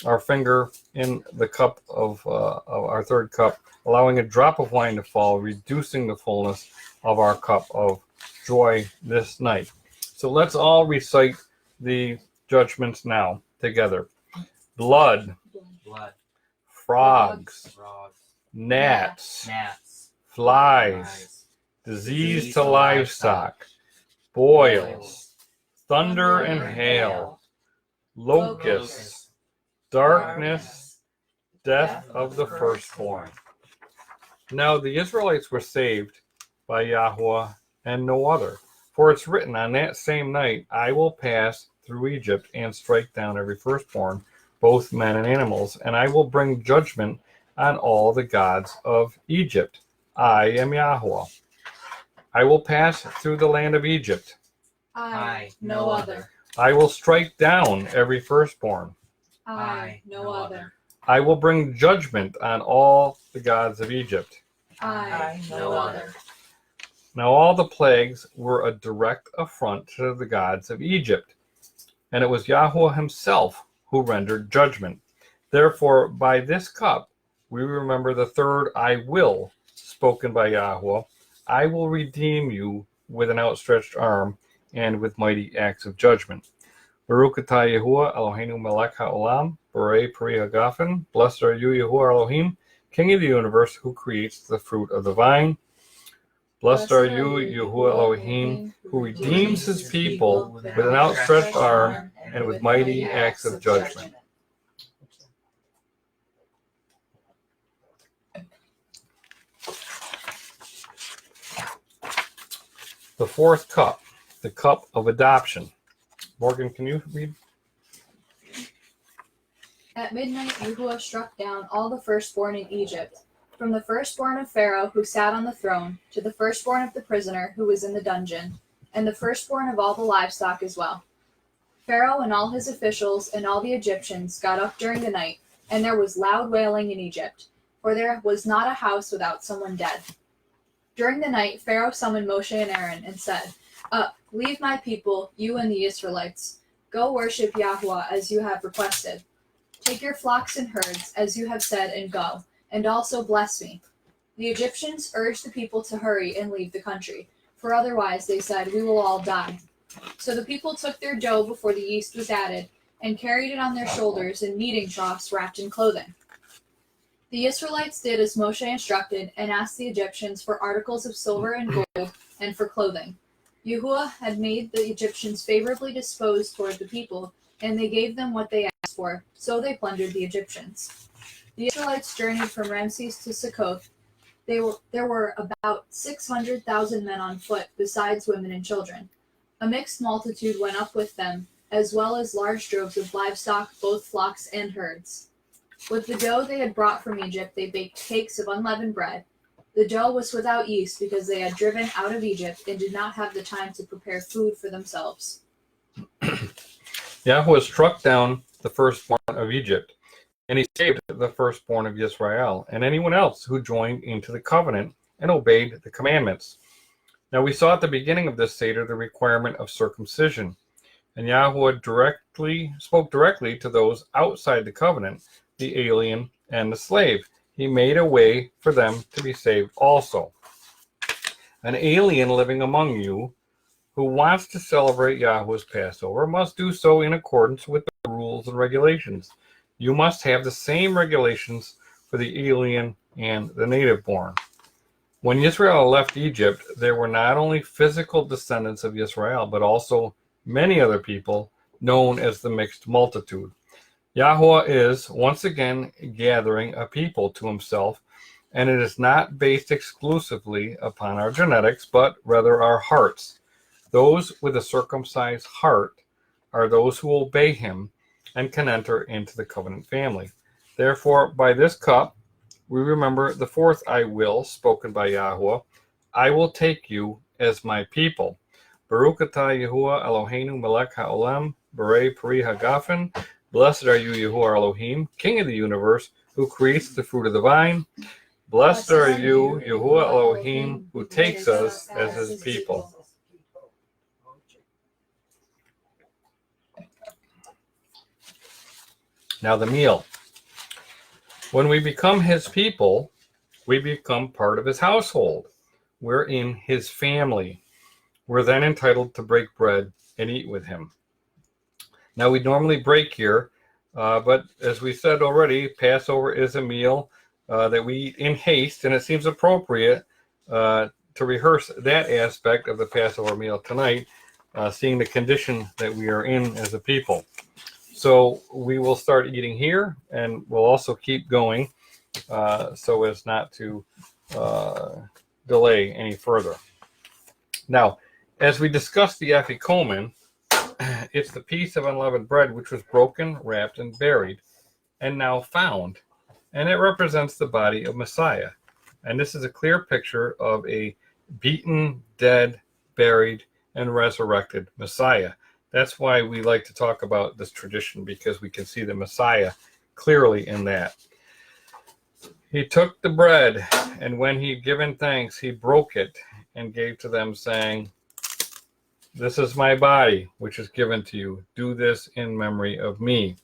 our finger in the cup of our third cup, allowing a drop of wine to fall, reducing the fullness of our cup of joy this night. So let's all recite the judgments now together. Blood, frogs, gnats, flies, disease to livestock, boils, thunder and hail, locusts, darkness, death of the firstborn. Now the Israelites were saved by Yahweh and no other. For it's written, on that same night I will pass through Egypt and strike down every firstborn, both men and animals, and I will bring judgment on all the gods of Egypt. I am Yahweh. I will pass through the land of Egypt. I, no other. I will strike down every firstborn. I, no other. I will bring judgment on all the gods of Egypt. I, no other. Now all the plagues were a direct affront to the gods of Egypt, and it was Yahweh himself who rendered judgment. Therefore, by this cup, we remember the third I will spoken by Yahweh. I will redeem you with an outstretched arm and with mighty acts of judgment. Baruch atah Yahuwah Eloheinu melech haolam, borei peri hagafen. Blessed are you, Yahuwah Elohim, King of the universe, who creates the fruit of the vine. Blessed are you, Yahuwah Elohim, who redeems his people with an outstretched arm and with mighty acts of judgment. The fourth cup, the cup of adoption. Morgan, can you read? At midnight, Yahuwah struck down all the firstborn in Egypt, from the firstborn of Pharaoh who sat on the throne, to the firstborn of the prisoner who was in the dungeon, and the firstborn of all the livestock as well. Pharaoh and all his officials and all the Egyptians got up during the night, and there was loud wailing in Egypt, for there was not a house without someone dead. During the night, Pharaoh summoned Moshe and Aaron and said, Up, leave my people, you and the Israelites. Go worship Yahweh as you have requested. Take your flocks and herds, as you have said, and go, and also bless me. The Egyptians urged the people to hurry and leave the country, for otherwise, they said, we will all die. So the people took their dough before the yeast was added, and carried it on their shoulders in kneading troughs wrapped in clothing. The Israelites did as Moshe instructed, and asked the Egyptians for articles of silver and gold, and for clothing. Yahuwah had made the Egyptians favorably disposed toward the people, and they gave them what they asked for, so they plundered the Egyptians. The Israelites journeyed from Ramses to Succoth. There were about 600,000 men on foot, besides women and children. A mixed multitude went up with them, as well as large droves of livestock, both flocks and herds. With the dough they had brought from Egypt, they baked cakes of unleavened bread. The dough was without yeast because they had driven out of Egypt and did not have the time to prepare food for themselves. Yahweh struck down the firstborn of Egypt, and he saved the firstborn of Israel, and anyone else who joined into the covenant and obeyed the commandments. Now we saw at the beginning of this Seder the requirement of circumcision, and Yahweh spoke directly to those outside the covenant, the alien and the slave. He made a way for them to be saved also. An alien living among you who wants to celebrate Yahweh's Passover must do so in accordance with the rules and regulations. You must have the same regulations for the alien and the native born. When Israel left Egypt, there were not only physical descendants of Israel, but also many other people known as the mixed multitude. Yahweh is once again gathering a people to himself, and it is not based exclusively upon our genetics, but rather our hearts. Those with a circumcised heart are those who obey him and can enter into the covenant family. Therefore, by this cup, we remember the fourth I will spoken by Yahweh. I will take you as my people. Baruch atah Yahuwah Eloheinu melech haolam, Berei Peri Hagafen. Blessed are you, Yahuwah Elohim, King of the universe, who creates the fruit of the vine. Blessed are you, Yahuwah Elohim, who takes us as his people. Now the meal. When we become his people, we become part of his household. We're in his family. We're then entitled to break bread and eat with him. Now, we normally break here, but as we said already, Passover is a meal that we eat in haste, and it seems appropriate to rehearse that aspect of the Passover meal tonight, seeing the condition that we are in as a people. So we will start eating here, and we'll also keep going so as not to delay any further. Now, as we discuss the afikomen, it's the piece of unleavened bread which was broken, wrapped, and buried, and now found. And it represents the body of Messiah. And this is a clear picture of a beaten, dead, buried, and resurrected Messiah. That's why we like to talk about this tradition, because we can see the Messiah clearly in that. He took the bread, and when he had given thanks, he broke it and gave to them, saying, "This is my body, which is given to you. Do this in memory of me."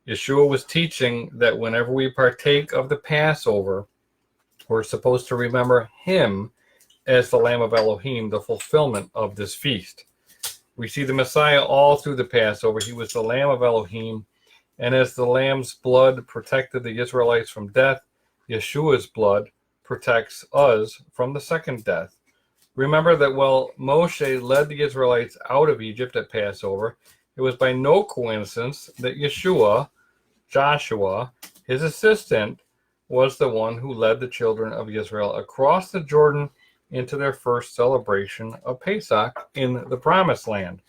Yeshua was teaching that whenever we partake of the Passover, we're supposed to remember him as the Lamb of Elohim, the fulfillment of this feast. We see the Messiah all through the Passover. He was the Lamb of Elohim, and as the Lamb's blood protected the Israelites from death, Yeshua's blood protects us from the second death. Remember that while Moshe led the Israelites out of Egypt at Passover, it was by no coincidence that Joshua, his assistant, was the one who led the children of Israel across the Jordan into their first celebration of Pesach in the Promised Land.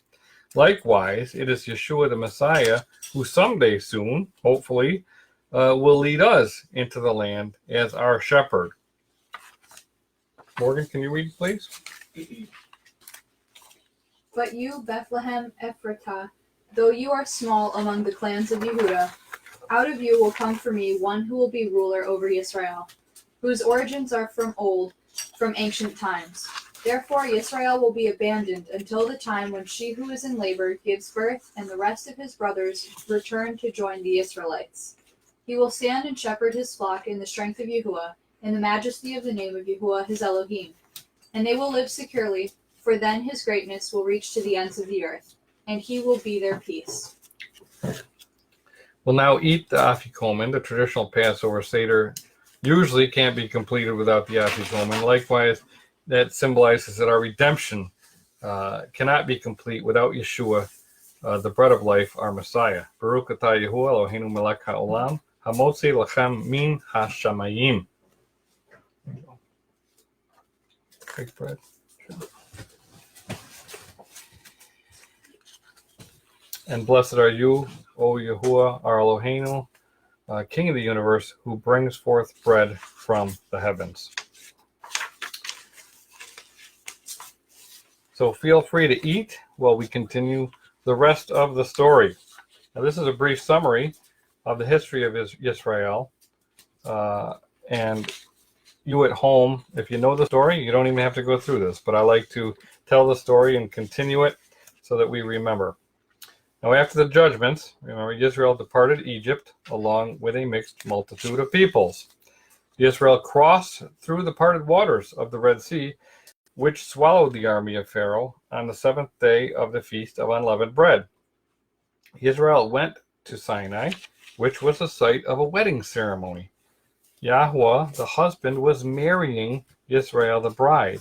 Likewise, it is Yeshua the Messiah who someday soon, hopefully, will lead us into the land as our shepherd. Morgan, can you read, please? But you, Bethlehem Ephratah, though you are small among the clans of Yehudah, out of you will come for me one who will be ruler over Israel, whose origins are from old, from ancient times. Therefore Israel will be abandoned until the time when she who is in labor gives birth, and the rest of his brothers return to join the Israelites. He will stand and shepherd his flock in the strength of Yahuwah, in the majesty of the name of Yahuwah his Elohim. And they will live securely, for then his greatness will reach to the ends of the earth, and he will be their peace. We'll now eat the afikomen. The traditional Passover Seder usually can't be completed without the afikomen. Likewise, that symbolizes that our redemption cannot be complete without Yeshua, the bread of life, our Messiah. Baruch atah Yahuwah Eloheinu melech haolam, hamotzi lachem min hashamayim. Take bread. And blessed are you, O Yahuwah, our Eloheinu, King of the universe, who brings forth bread from the heavens. So feel free to eat while we continue the rest of the story. Now, this is a brief summary of the history of Israel. And you at home, if you know the story, you don't even have to go through this. But I like to tell the story and continue it so that we remember. Now, after the judgments, remember, Israel departed Egypt along with a mixed multitude of peoples. Israel crossed through the parted waters of the Red Sea, which swallowed the army of Pharaoh on the 7th day of the Feast of Unleavened Bread. Israel went to Sinai, which was the site of a wedding ceremony. Yahuwah, the husband, was marrying Israel, the bride,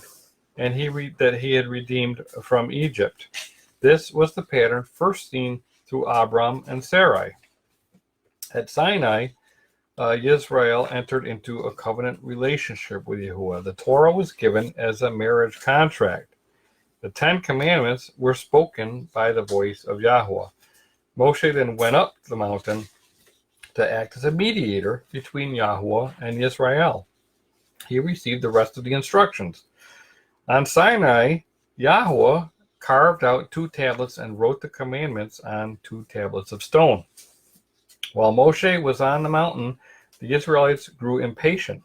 and that he had redeemed from Egypt. This was the pattern first seen through Abram and Sarai. At Sinai, Israel entered into a covenant relationship with Yahuwah. The Torah was given as a marriage contract. The 10 Commandments were spoken by the voice of Yahuwah. Moshe then went up the mountain to act as a mediator between Yahuwah and Israel. He received the rest of the instructions. On Sinai, Yahuwah carved out 2 tablets and wrote the commandments on 2 tablets of stone. While Moshe was on the mountain, the Israelites grew impatient.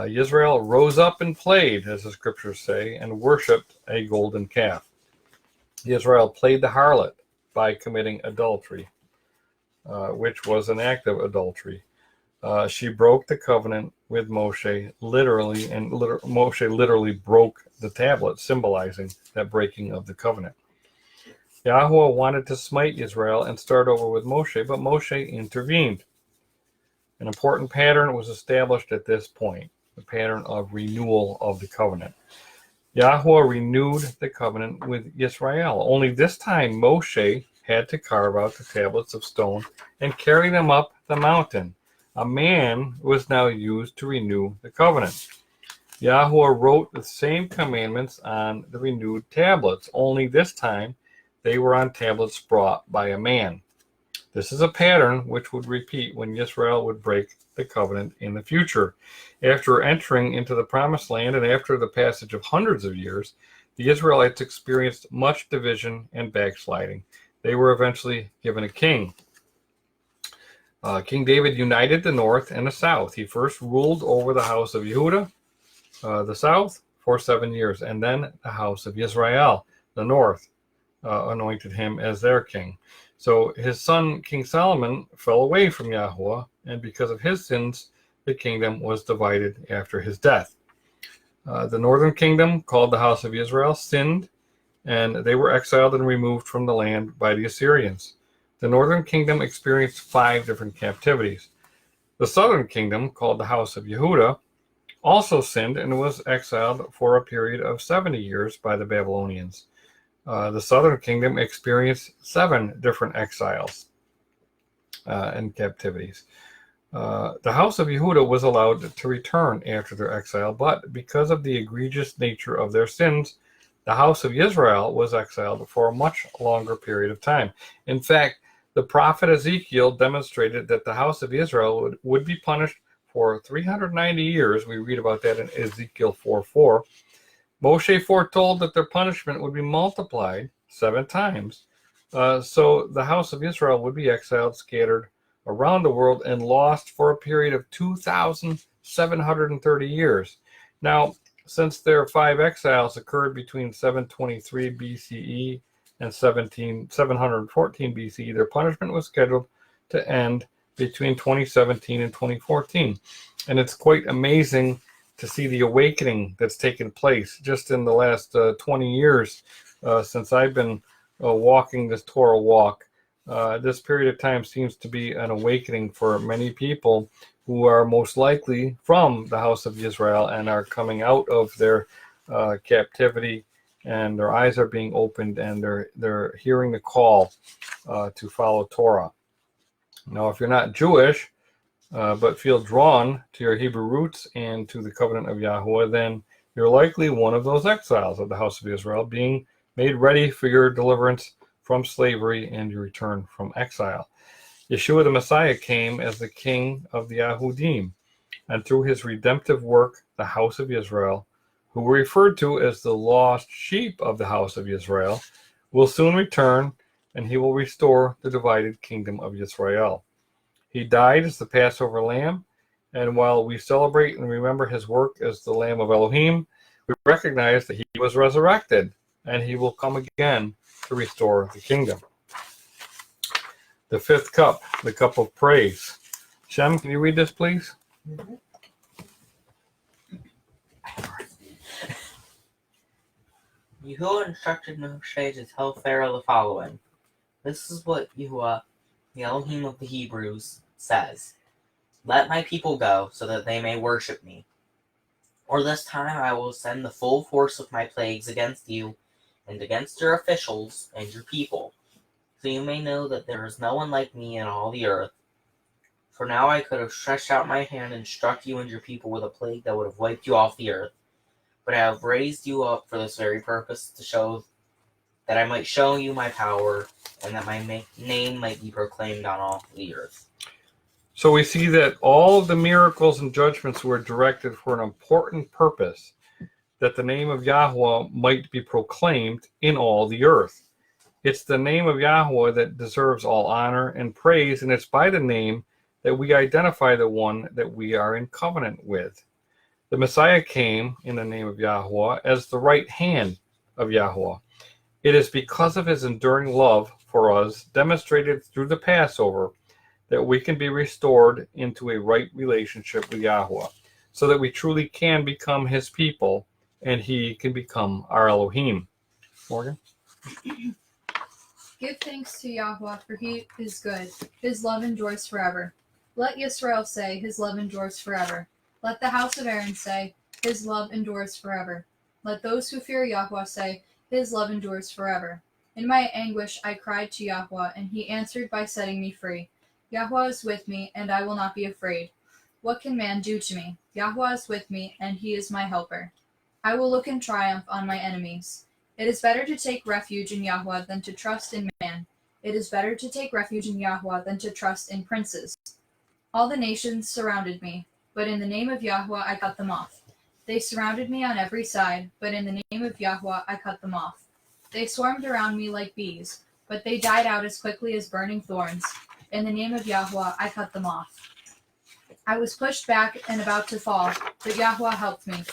Israel rose up and played, as the scriptures say, and worshipped a golden calf. Israel played the harlot by committing adultery, which was an act of adultery. She broke the covenant with Moshe literally, and Moshe literally broke the tablet, symbolizing that breaking of the covenant. Yahuwah wanted to smite Israel and start over with Moshe, but Moshe intervened. An important pattern was established at this point, the pattern of renewal of the covenant. Yahuwah renewed the covenant with Israel. Only this time Moshe had to carve out the tablets of stone and carry them up the mountain. A man was now used to renew the covenant. Yahuwah wrote the same commandments on the renewed tablets, only this time they were on tablets brought by a man. This is a pattern which would repeat when Israel would break the covenant in the future. After entering into the promised land and after the passage of hundreds of years, the Israelites experienced much division and backsliding. They were eventually given a king. King David united the north and the south. He first ruled over the house of Yehuda, the south, for 7 years, and then the house of Israel, the north, anointed him as their king. So his son, King Solomon, fell away from Yahuwah, and because of his sins, the kingdom was divided after his death. The northern kingdom, called the house of Israel, sinned, and they were exiled and removed from the land by the Assyrians. The northern kingdom experienced 5 different captivities. The southern kingdom, called the house of Yehuda, also sinned and was exiled for a period of 70 years by the Babylonians. The southern kingdom experienced 7 different exiles and captivities. The house of Yehuda was allowed to return after their exile, but because of the egregious nature of their sins, the house of Israel was exiled for a much longer period of time. In fact, the prophet Ezekiel demonstrated that the house of Israel would be punished for 390 years. We read about that in Ezekiel 4:4. Moshe foretold that their punishment would be multiplied 7 times. So the house of Israel would be exiled, scattered around the world, and lost for a period of 2,730 years. Now, since their 5 exiles occurred between 723 BCE and 714 BCE, their punishment was scheduled to end between 2017 and 2014. And it's quite amazing to see the awakening that's taken place just in the last 20 years since I've been walking this Torah walk. This period of time seems to be an awakening for many people who are most likely from the house of Israel and are coming out of their captivity, and their eyes are being opened, and they're hearing the call to follow Torah. Now, if you're not Jewish, but feel drawn to your Hebrew roots and to the covenant of Yahuwah, then you're likely one of those exiles of the house of Israel, being made ready for your deliverance from slavery and your return from exile. Yeshua the Messiah came as the king of the Yahudim, and through his redemptive work, the house of Israel, who were referred to as the lost sheep of the house of Israel, will soon return, and he will restore the divided kingdom of Israel. He died as the Passover lamb, and while we celebrate and remember his work as the Lamb of Elohim, we recognize that he was resurrected, and he will come again to restore the kingdom. The fifth cup, the cup of praise. Shem, can you read this, please? Mm-hmm. Yahuwah instructed Moshe to tell Pharaoh the following. This is what Yahuwah, the Elohim of the Hebrews, says. Let my people go, so that they may worship me. Or this time I will send the full force of my plagues against you, and against your officials and your people, so you may know that there is no one like me in all the earth. For now I could have stretched out my hand and struck you and your people with a plague that would have wiped you off the earth. But I have raised you up for this very purpose, to show that I might show you my power, and that my name might be proclaimed on all the earth. So we see that all of the miracles and judgments were directed for an important purpose, that the name of Yahweh might be proclaimed in all the earth. It's the name of Yahweh that deserves all honor and praise, and it's by the name that we identify the one that we are in covenant with. The Messiah came in the name of Yahweh as the right hand of Yahweh. It is because of his enduring love for us, demonstrated through the Passover, that we can be restored into a right relationship with Yahweh, so that we truly can become his people, and he can become our Elohim. Morgan? Give thanks to Yahweh, for he is good. His love endures forever. Let Yisrael say, his love endures forever. Let the house of Aaron say, his love endures forever. Let those who fear Yahweh say, his love endures forever. In my anguish I cried to Yahweh, and he answered by setting me free. Yahweh is with me, and I will not be afraid. What can man do to me? Yahweh is with me, and he is my helper. I will look in triumph on my enemies. It is better to take refuge in Yahweh than to trust in man. It is better to take refuge in Yahweh than to trust in princes. All the nations surrounded me, but in the name of Yahweh I cut them off. They surrounded me on every side, but in the name of Yahweh I cut them off. They swarmed around me like bees, but they died out as quickly as burning thorns. In the name of Yahweh I cut them off. I was pushed back and about to fall, but Yahweh helped me.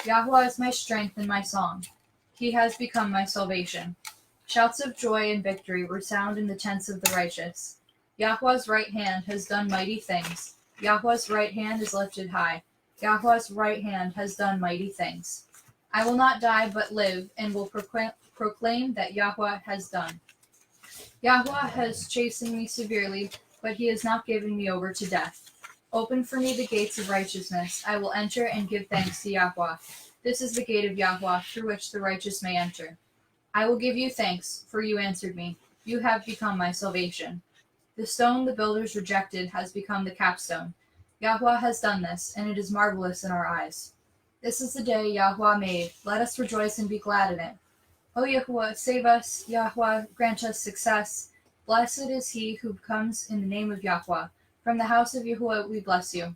Yahweh is my strength and my song. He has become my salvation. Shouts of joy and victory resound in the tents of the righteous. Yahweh's right hand has done mighty things. Yahweh's right hand is lifted high. Yahweh's right hand has done mighty things. I will not die but live, and will proclaim that Yahweh has done. Yahweh has chastened me severely, but he has not given me over to death. Open for me the gates of righteousness. I will enter and give thanks to Yahweh. This is the gate of Yahweh, through which the righteous may enter. I will give you thanks, for you answered me. You have become my salvation. The stone the builders rejected has become the capstone. Yahweh has done this, and it is marvelous in our eyes. This is the day Yahweh made. Let us rejoice and be glad in it. O Yahuwah, save us. Yahweh, grant us success. Blessed is he who comes in the name of Yahweh. From the house of Yahuwah we bless you.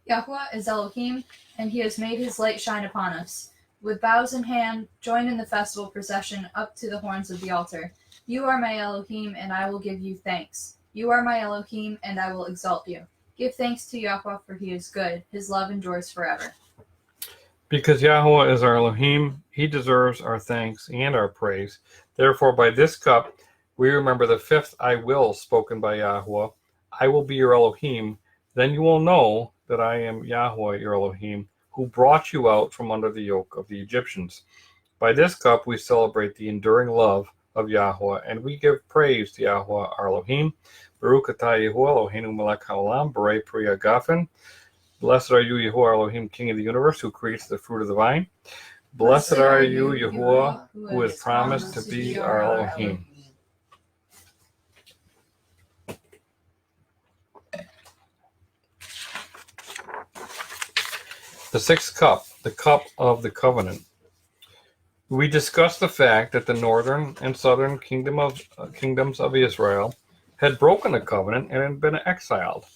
Yahweh is Elohim, and he has made his light shine upon us. With bows in hand, join in the festival procession up to the horns of the altar. You are my Elohim, and I will give you thanks. You are my Elohim, and I will exalt you. Give thanks to Yahweh, for he is good. His love endures forever. Because Yahweh is our Elohim, he deserves our thanks and our praise. Therefore, by this cup, we remember the fifth I will spoken by Yahweh. I will be your Elohim. Then you will know that I am Yahweh, your Elohim, who brought you out from under the yoke of the Egyptians. By this cup we celebrate the enduring love of Yahweh, and we give praise to Yahweh, our Elohim. Baruch atah Yahuwah Eloheinu melech haolam, borei pri hagafen. Blessed are you, Yahuwah Elohim, King of the universe, who creates the fruit of the vine. Blessed are you, Yahuwah, who has promised to be our Elohim. The sixth cup, the cup of the covenant. We discussed the fact that the northern and southern kingdoms of Israel had broken the covenant and had been exiled.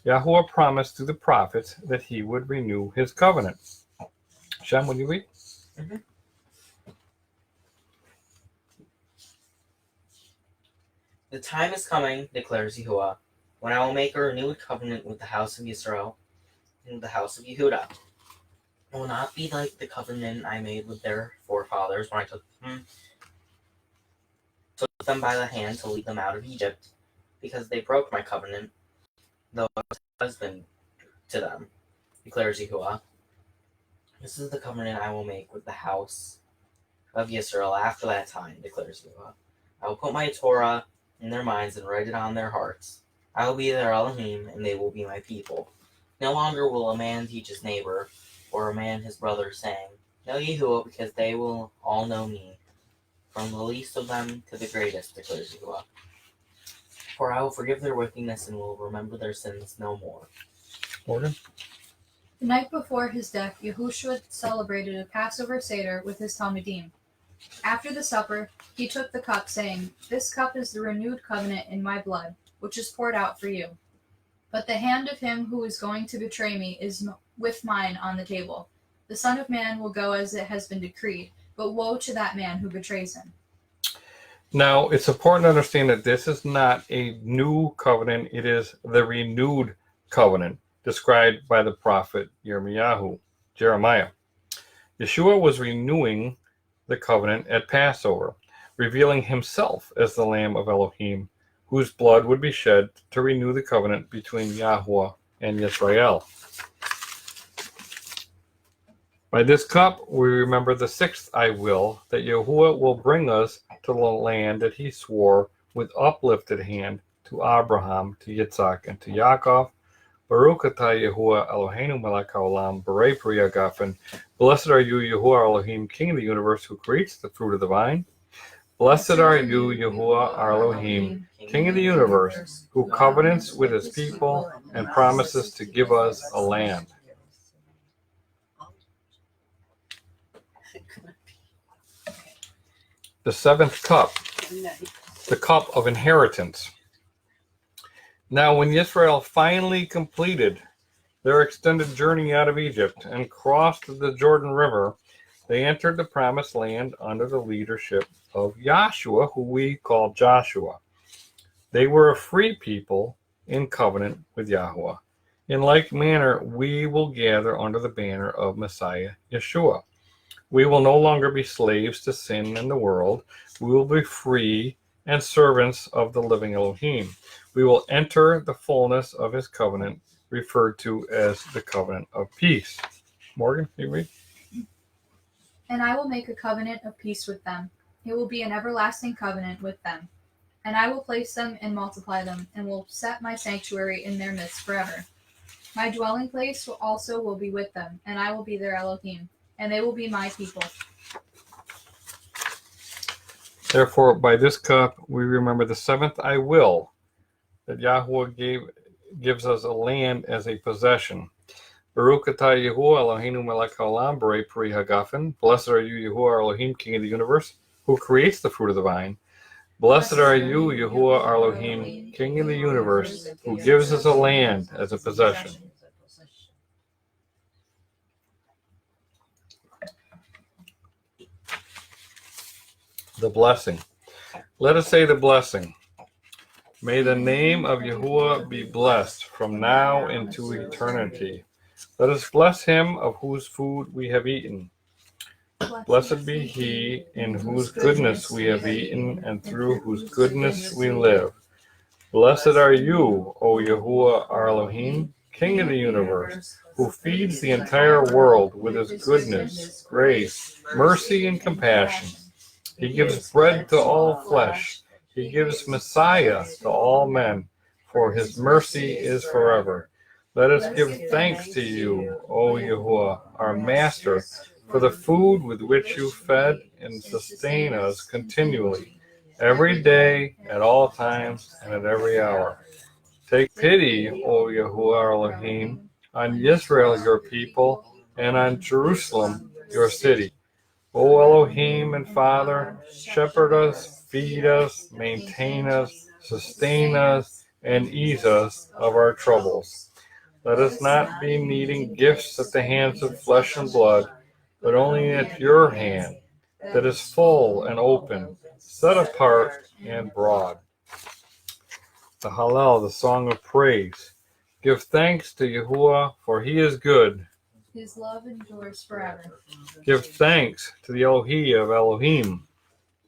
Yahuwah promised through the prophets that he would renew his covenant. Shem, will you read? Mm-hmm. The time is coming, declares Yahuwah, when I will make a renewed covenant with the house of Israel and with the house of Yehudah. It will not be like the covenant I made with their forefathers when I took them by the hand to lead them out of Egypt, because they broke my covenant, though I was a husband to them, declares Yahuwah. This is the covenant I will make with the house of Israel after that time, declares Yahuwah. I will put my Torah in their minds and write it on their hearts. I will be their Elohim, and they will be my people. No longer will a man teach his neighbor, or a man his brother, saying, Know Yahuwah, because they will all know me, from the least of them to the greatest, declares Yahuwah. For I will forgive their wickedness and will remember their sins no more. Morgan? The night before his death, Yahushua celebrated a Passover Seder with his Talmudim. After the supper, he took the cup, saying, This cup is the renewed covenant in my blood, which is poured out for you. But the hand of him who is going to betray me is with mine on the table. The Son of Man will go as it has been decreed, but woe to that man who betrays him. Now, it's important to understand that this is not a new covenant. It is the renewed covenant described by the prophet Jeremiah. Yeshua was renewing the covenant at Passover, revealing himself as the Lamb of Elohim, whose blood would be shed to renew the covenant between Yahweh and Israel. By this cup, we remember the sixth I will, that Yahuwah will bring us to the land that he swore with uplifted hand to Abraham, to Yitzhak, and to Yaakov. Baruch atah Yahuwah Eloheinu melech haolam, borei pri hagafen. Blessed are you, Yahuwah Elohim, King of the universe, who creates the fruit of the vine. Blessed are you, Yahuwah our Elohim, King of the universe, who covenants with his people and promises to give us a land. The seventh cup, the cup of inheritance. Now, when Israel finally completed their extended journey out of Egypt and crossed the Jordan River, they entered the promised land under the leadership of Yahshua, who we call Joshua. They were a free people in covenant with Yahweh. In like manner, we will gather under the banner of Messiah Yeshua. We will no longer be slaves to sin and the world. We will be free and servants of the living Elohim. We will enter the fullness of his covenant, referred to as the covenant of peace. Morgan, can you read? And I will make a covenant of peace with them. It will be an everlasting covenant with them. And I will place them and multiply them, and will set my sanctuary in their midst forever. My dwelling place also will be with them, and I will be their Elohim, and they will be my people. Therefore, by this cup, we remember the seventh I will, that Yahweh gives us a land as a possession. Baruch atah Yahuwah Eloheinu melech haolam, borei pri hagafen. Blessed are you, Yahuwah Elohim, King of the universe, who creates the fruit of the vine. Blessed are you, Yahuwah Elohim, King of the universe, who gives us a land as a possession. The blessing. Let us say the blessing. May the name of Yahuwah be blessed from now into eternity. Let us bless him of whose food we have eaten. Blessed be he in whose goodness we have eaten and through whose goodness we live. Blessed are you, O Yahuwah our Elohim, King of the universe, who feeds the entire world with his goodness, grace, mercy, and compassion. He gives bread to all flesh. He gives Messiah to all men, for his mercy is forever. Let us give thanks to you, O Yahuwah, our Master, for the food with which you fed and sustain us continually, every day, at all times, and at every hour. Take pity, O Yahuwah Elohim, on Israel your people, and on Jerusalem your city. O Elohim and Father, shepherd us, feed us, maintain us, sustain us, and ease us of our troubles. Let us not be needing gifts at the hands of flesh and blood, but only at your hand, that is full and open, set apart and broad. The Hallel, the song of praise. Give thanks to Yahuwah, for he is good. His love endures forever. Give thanks to the Elohi of Elohim.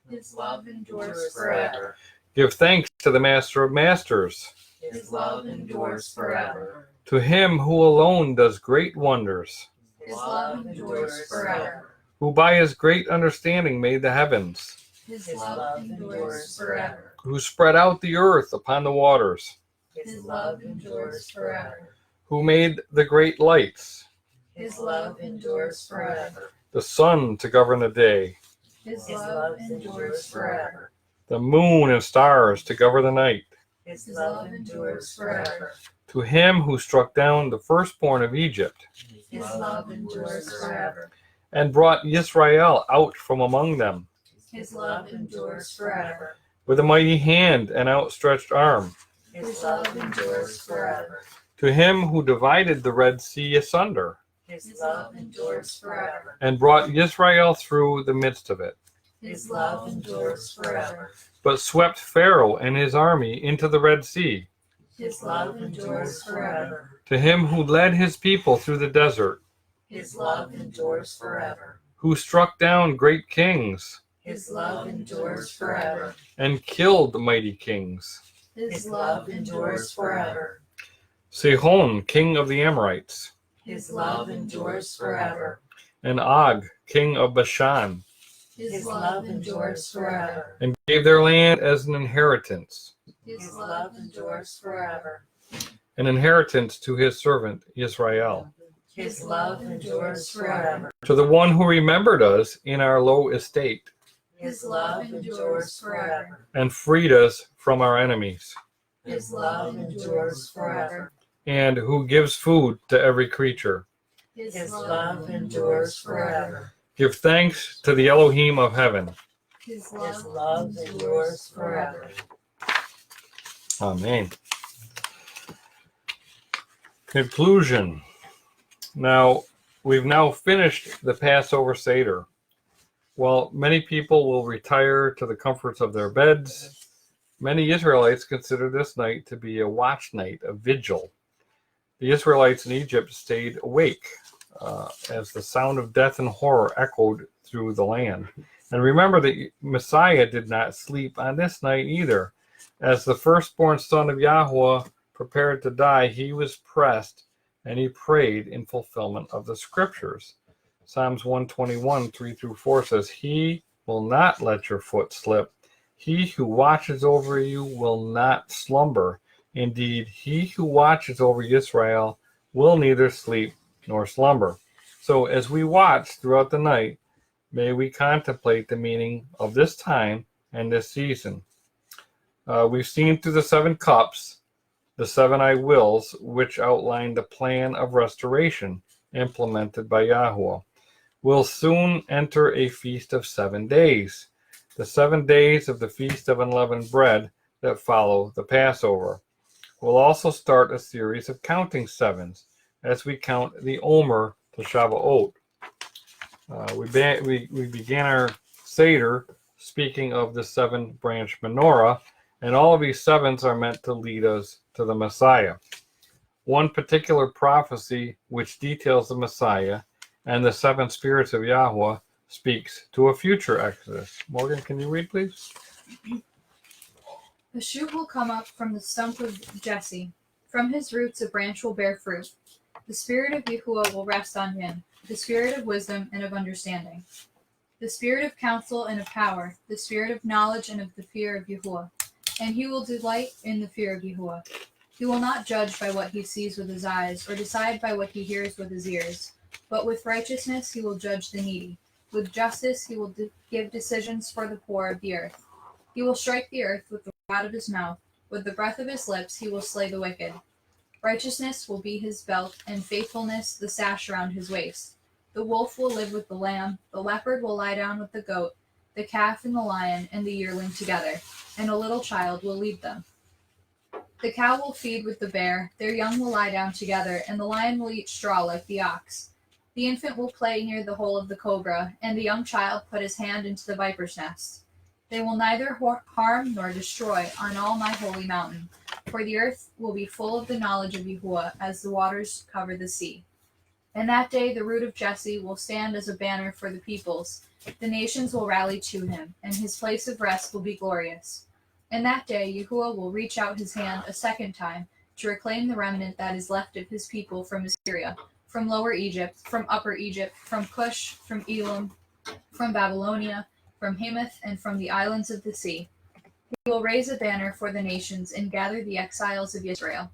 His love endures forever. Give thanks to the Master of Masters. His love endures forever. To him who alone does great wonders. His love endures forever. Who by his great understanding made the heavens. His love endures forever. Who spread out the earth upon the waters. His love endures forever. Who made the great lights. His love endures forever. The sun to govern the day. His love endures forever. The moon and stars to govern the night. His love endures forever. To him who struck down the firstborn of Egypt. His love endures forever. And brought Israel out from among them. His love endures forever. With a mighty hand and outstretched arm. His love endures forever. To him who divided the Red Sea asunder. His love endures forever. And brought Israel through the midst of it. His love endures forever. But swept Pharaoh and his army into the Red Sea. His love endures forever. To him who led his people through the desert. His love endures forever. Who struck down great kings. His love endures forever. And killed mighty kings. His love endures forever. Sihon, king of the Amorites. His love endures forever. And Og, king of Bashan. His love endures forever. And gave their land as an inheritance. His love endures forever. An inheritance to his servant Israel. His love endures forever. To the one who remembered us in our low estate. His love endures forever. And freed us from our enemies. His love endures forever. And who gives food to every creature. His love endures forever. Give thanks to the Elohim of heaven. His love endures forever. Amen. Conclusion. Now, we've now finished the Passover Seder. While many people will retire to the comforts of their beds, many Israelites consider this night to be a watch night, a vigil. The Israelites in Egypt stayed awake as the sound of death and horror echoed through the land. And remember that Messiah did not sleep on this night either. As the firstborn son of Yahuwah prepared to die, he was pressed and he prayed in fulfillment of the scriptures. Psalms 121, 3-4 says, He will not let your foot slip. He who watches over you will not slumber. Indeed, he who watches over Israel will neither sleep nor slumber. So as we watch throughout the night, may we contemplate the meaning of this time and this season. We've seen through the 7 cups, the 7 I wills, which outline the plan of restoration implemented by Yahuwah. We'll soon enter a feast of 7 days, the 7 days of the Feast of Unleavened Bread that follow the Passover. We'll also start a series of counting sevens as we count the Omer to Shavuot. We began our Seder speaking of the 7-branch menorah, and all of these sevens are meant to lead us to the Messiah. One particular prophecy which details the Messiah and the 7 spirits of Yahweh speaks to a future Exodus. Morgan, can you read, please? A shoot will come up from the stump of Jesse. From his roots a branch will bear fruit. The spirit of Yahuwah will rest on him, the spirit of wisdom and of understanding, the spirit of counsel and of power, the spirit of knowledge and of the fear of Yahuwah. And he will delight in the fear of Yahuwah. He will not judge by what he sees with his eyes, or decide by what he hears with his ears. But with righteousness he will judge the needy. With justice he will give decisions for the poor of the earth. He will strike the earth with the rod of his mouth. With the breath of his lips he will slay the wicked. Righteousness will be his belt, and faithfulness the sash around his waist. The wolf will live with the lamb, the leopard will lie down with the goat, the calf and the lion and the yearling together, and a little child will lead them. The cow will feed with the bear, their young will lie down together, and the lion will eat straw like the ox. The infant will play near the hole of the cobra, and the young child put his hand into the viper's nest. They will neither harm nor destroy on all my holy mountain, for the earth will be full of the knowledge of Yahuwah as the waters cover the sea. In that day the root of Jesse will stand as a banner for the peoples. The nations will rally to him, and his place of rest will be glorious. In that day Yahuwah will reach out his hand a second time to reclaim the remnant that is left of his people from Assyria, from Lower Egypt, from Upper Egypt, from Cush, from Elam, from Babylonia, from Hamath, and from the islands of the sea. He will raise a banner for the nations and gather the exiles of Israel.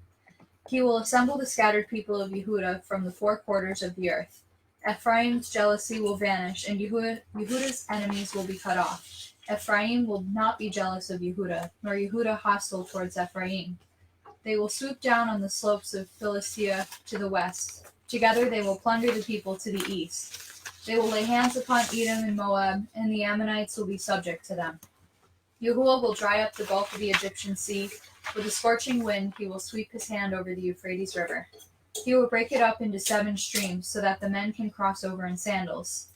He will assemble the scattered people of Yehuda from the four quarters of the earth. Ephraim's jealousy will vanish, and Yehuda's enemies will be cut off. Ephraim will not be jealous of Yehuda, nor Yehuda hostile towards Ephraim. They will swoop down on the slopes of Philistia to the west. Together they will plunder the people to the east. They will lay hands upon Edom and Moab, and the Ammonites will be subject to them. Yahuwah will dry up the gulf of the Egyptian sea. With a scorching wind he will sweep his hand over the Euphrates River. He will break it up into 7 streams, so that the men can cross over in sandals.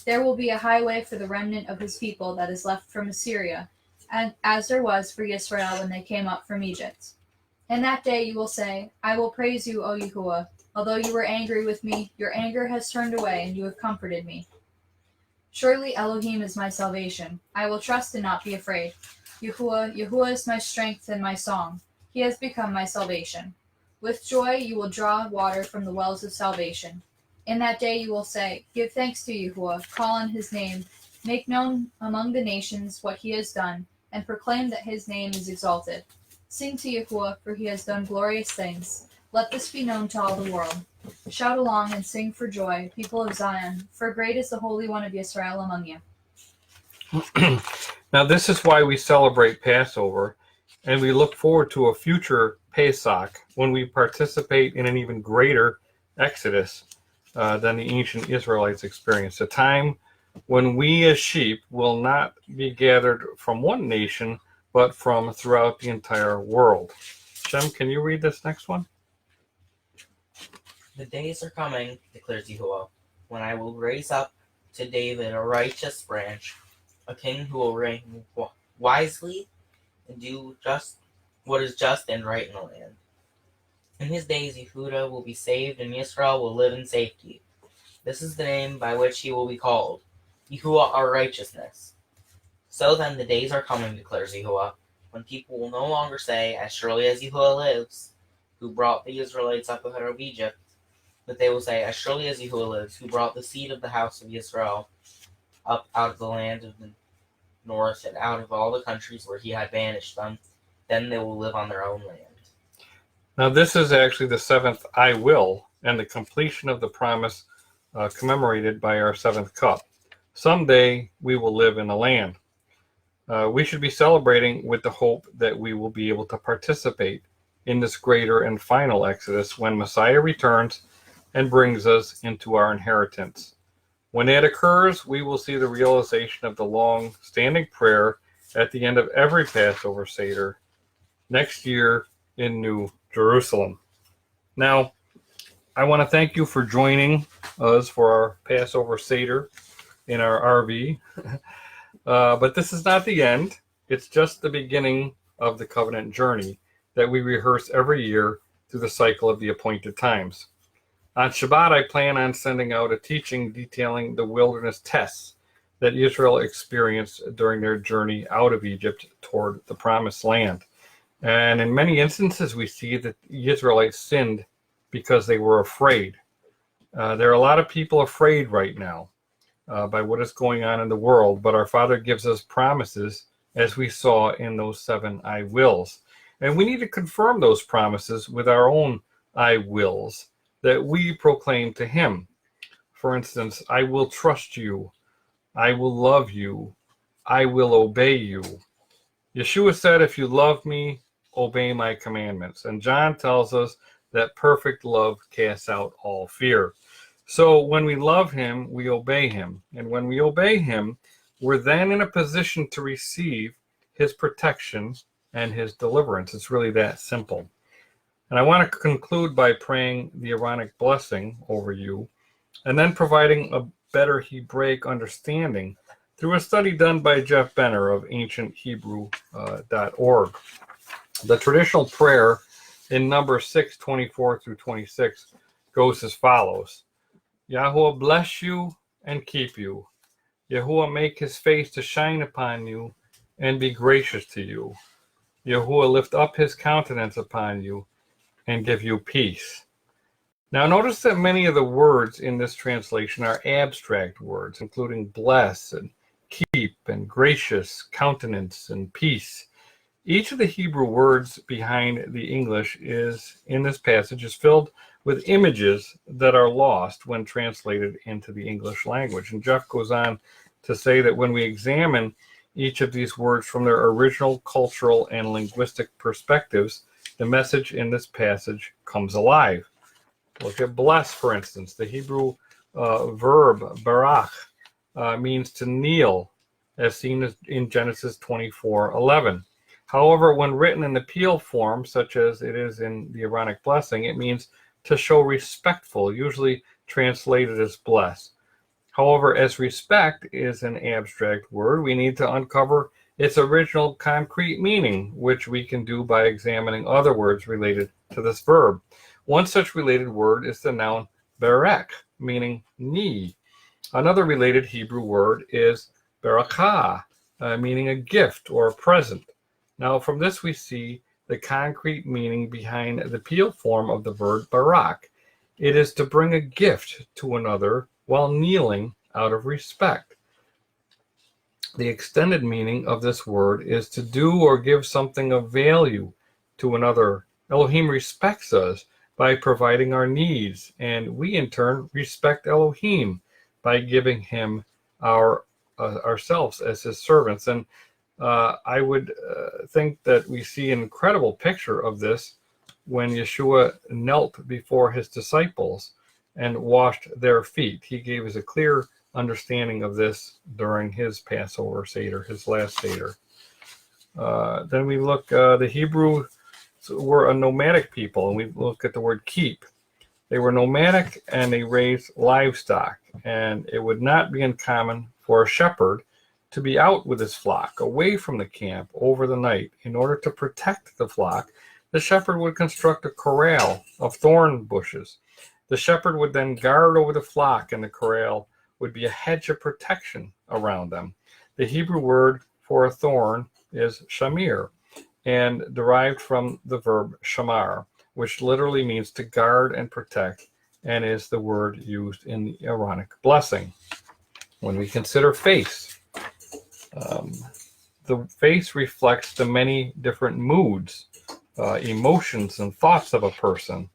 There will be a highway for the remnant of his people that is left from Assyria, and as there was for Israel when they came up from Egypt. In that day you will say, I will praise you, O Yahuwah. Although you were angry with me, your anger has turned away, and you have comforted me. Surely Elohim is my salvation. I will trust and not be afraid. Yahuwah is my strength and my song. He has become my salvation. With joy you will draw water from the wells of salvation. In that day you will say, give thanks to Yahuwah, call on his name, make known among the nations what he has done, and proclaim that his name is exalted. Sing to Yahuwah, for he has done glorious things. Let this be known to all the world. Shout along and sing for joy, people of Zion, for great is the Holy One of Israel among you. Now this is why we celebrate Passover, and we look forward to a future Pesach when we participate in an even greater Exodus than the ancient Israelites experienced, a time when we as sheep will not be gathered from one nation, but from throughout the entire world. Shem, can you read this next one? The days are coming, declares Yahuwah, when I will raise up to David a righteous branch, a king who will reign wisely and do just what is just and right in the land. In his days Yehuda will be saved, and Israel will live in safety. This is the name by which he will be called, Yahuwah our righteousness. So then the days are coming, declares Yahuwah, when people will no longer say, as surely as Yahuwah lives, who brought the Israelites up out of Egypt, but they will say, as surely as Yahuwah lives, who brought the seed of the house of Israel up out of the land of the north and out of all the countries where he had banished them, then they will live on their own land. Now this is actually the 7th I will, and the completion of the promise commemorated by our 7th cup. Someday we will live in the land. We should be celebrating with the hope that we will be able to participate in this greater and final Exodus when Messiah returns and brings us into our inheritance. When that occurs, we will see the realization of the long-standing prayer at the end of every Passover Seder next year in New Jerusalem. Now, I want to thank you for joining us for our Passover Seder in our RV. But this is not the end. It's just the beginning of the covenant journey that we rehearse every year through the cycle of the appointed times. On Shabbat, I plan on sending out a teaching detailing the wilderness tests that Israel experienced during their journey out of Egypt toward the promised land. And in many instances, we see that the Israelites sinned because they were afraid. There are a lot of people afraid right now by what is going on in the world, but our Father gives us promises, as we saw in those 7 I wills. And we need to confirm those promises with our own I wills that we proclaim to Him. For instance, I will trust you. I will love you. I will obey you. Yeshua said, if you love me, obey my commandments. And John tells us that perfect love casts out all fear. So when we love Him, we obey Him. And when we obey Him, we're then in a position to receive His protection and His deliverance. It's really that simple. And I want to conclude by praying the Aaronic blessing over you, and then providing a better Hebraic understanding through a study done by Jeff Benner of ancienthebrew.org. The traditional prayer in Numbers 6:24 through 26 goes as follows. Yahuwah bless you and keep you. Yahuwah make His face to shine upon you and be gracious to you. Yahuwah lift up His countenance upon you and give you peace. Now notice that many of the words in this translation are abstract words, including bless and keep and gracious, countenance and peace. Each of the Hebrew words behind the English in this passage is filled with images that are lost when translated into the English language. And Jeff goes on to say that when we examine each of these words from their original cultural and linguistic perspectives, the message in this passage comes alive. Look at bless, for instance. The Hebrew verb barach means to kneel, as seen in Genesis 24:11. However, when written in the Peel form, such as it is in the Aaronic blessing, it means to show respectful, usually translated as bless. However, as respect is an abstract word, we need to uncover its original concrete meaning, which we can do by examining other words related to this verb. One such related word is the noun berek, meaning knee. Another related Hebrew word is berakah, meaning a gift or a present. Now, from this we see the concrete meaning behind the Peel form of the verb barak. It is to bring a gift to another while kneeling out of respect. The extended meaning of this word is to do or give something of value to another. Elohim respects us by providing our needs, and we in turn respect Elohim by giving Him ourselves as His servants. And I would think that we see an incredible picture of this when Yeshua knelt before His disciples and washed their feet. He gave us a clear understanding of this during His Passover Seder, His last Seder. Then we look, the Hebrews were a nomadic people, and we look at the word keep. They were nomadic and they raised livestock, and it would not be uncommon for a shepherd to be out with his flock, away from the camp over the night. In order to protect the flock, the shepherd would construct a corral of thorn bushes. The shepherd would then guard over the flock, and the corral would be a hedge of protection around them. The Hebrew word for a thorn is shamir, and derived from the verb shamar, which literally means to guard and protect, and is the word used in the Aaronic blessing. When we consider face, the face reflects the many different moods, emotions, and thoughts of a person.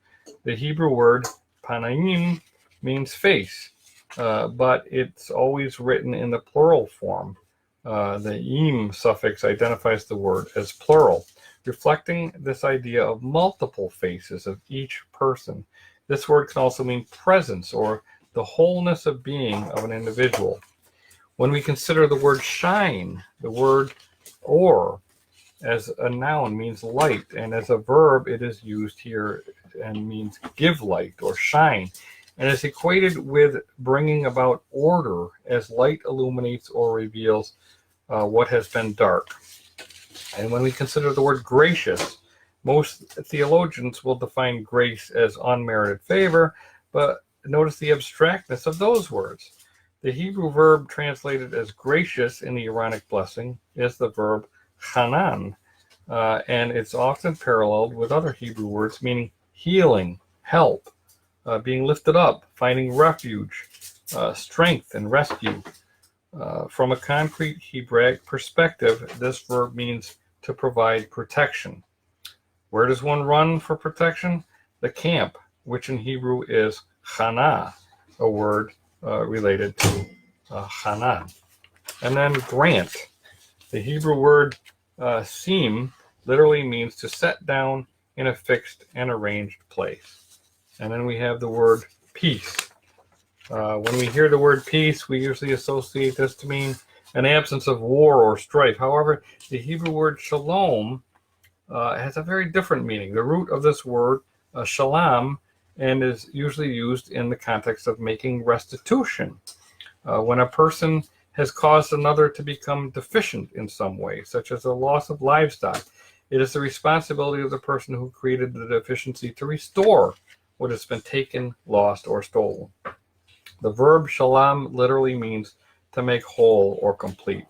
The Hebrew word panaim means face, but it's always written in the plural form. The im suffix identifies the word as plural, reflecting this idea of multiple faces of each person. This word can also mean presence or the wholeness of being of an individual. When we consider the word shine, the word or as a noun means light, and as a verb it is used here and means give light or shine, and is equated with bringing about order as light illuminates or reveals what has been dark. And when we consider the word gracious, most theologians will define grace as unmerited favor, but notice the abstractness of those words. The Hebrew verb translated as gracious in the Aaronic blessing is the verb chanan, and it's often paralleled with other Hebrew words meaning healing, help, being lifted up, finding refuge, strength, and rescue. From a concrete Hebraic perspective, this verb means to provide protection. Where does one run for protection? The camp, which in Hebrew is chana, a word related to Hanan. And then grant. The Hebrew word sim literally means to set down in a fixed and arranged place. And then we have the word peace. When we hear the word peace, we usually associate this to mean an absence of war or strife. However, the Hebrew word shalom has a very different meaning. The root of this word, shalom, and is usually used in the context of making restitution. When a person has caused another to become deficient in some way, such as a loss of livestock, it is the responsibility of the person who created the deficiency to restore what has been taken, lost, or stolen. The verb shalom literally means to make whole or complete.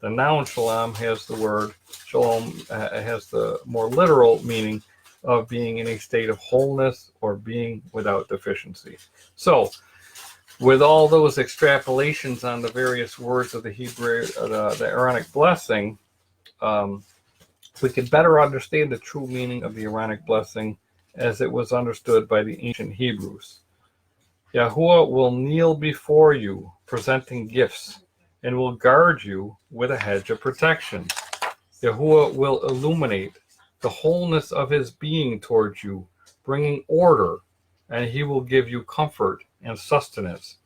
The noun shalom has the word shalom, has the more literal meaning of being in a state of wholeness or being without deficiency. So, with all those extrapolations on the various words of the Hebrew, the Aaronic blessing, we can better understand the true meaning of the Aaronic blessing as it was understood by the ancient Hebrews. Yahuwah will kneel before you, presenting gifts, and will guard you with a hedge of protection. Yahuwah will illuminate the wholeness of his being towards you, bringing order, and he will give you comfort and sustenance.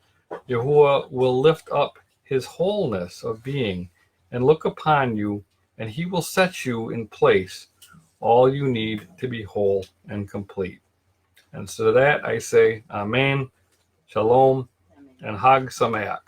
Yahuwah will lift up his wholeness of being and look upon you, and he will set you in place, all you need to be whole and complete. And so that I say, Amen, Shalom, and Hag Sameach.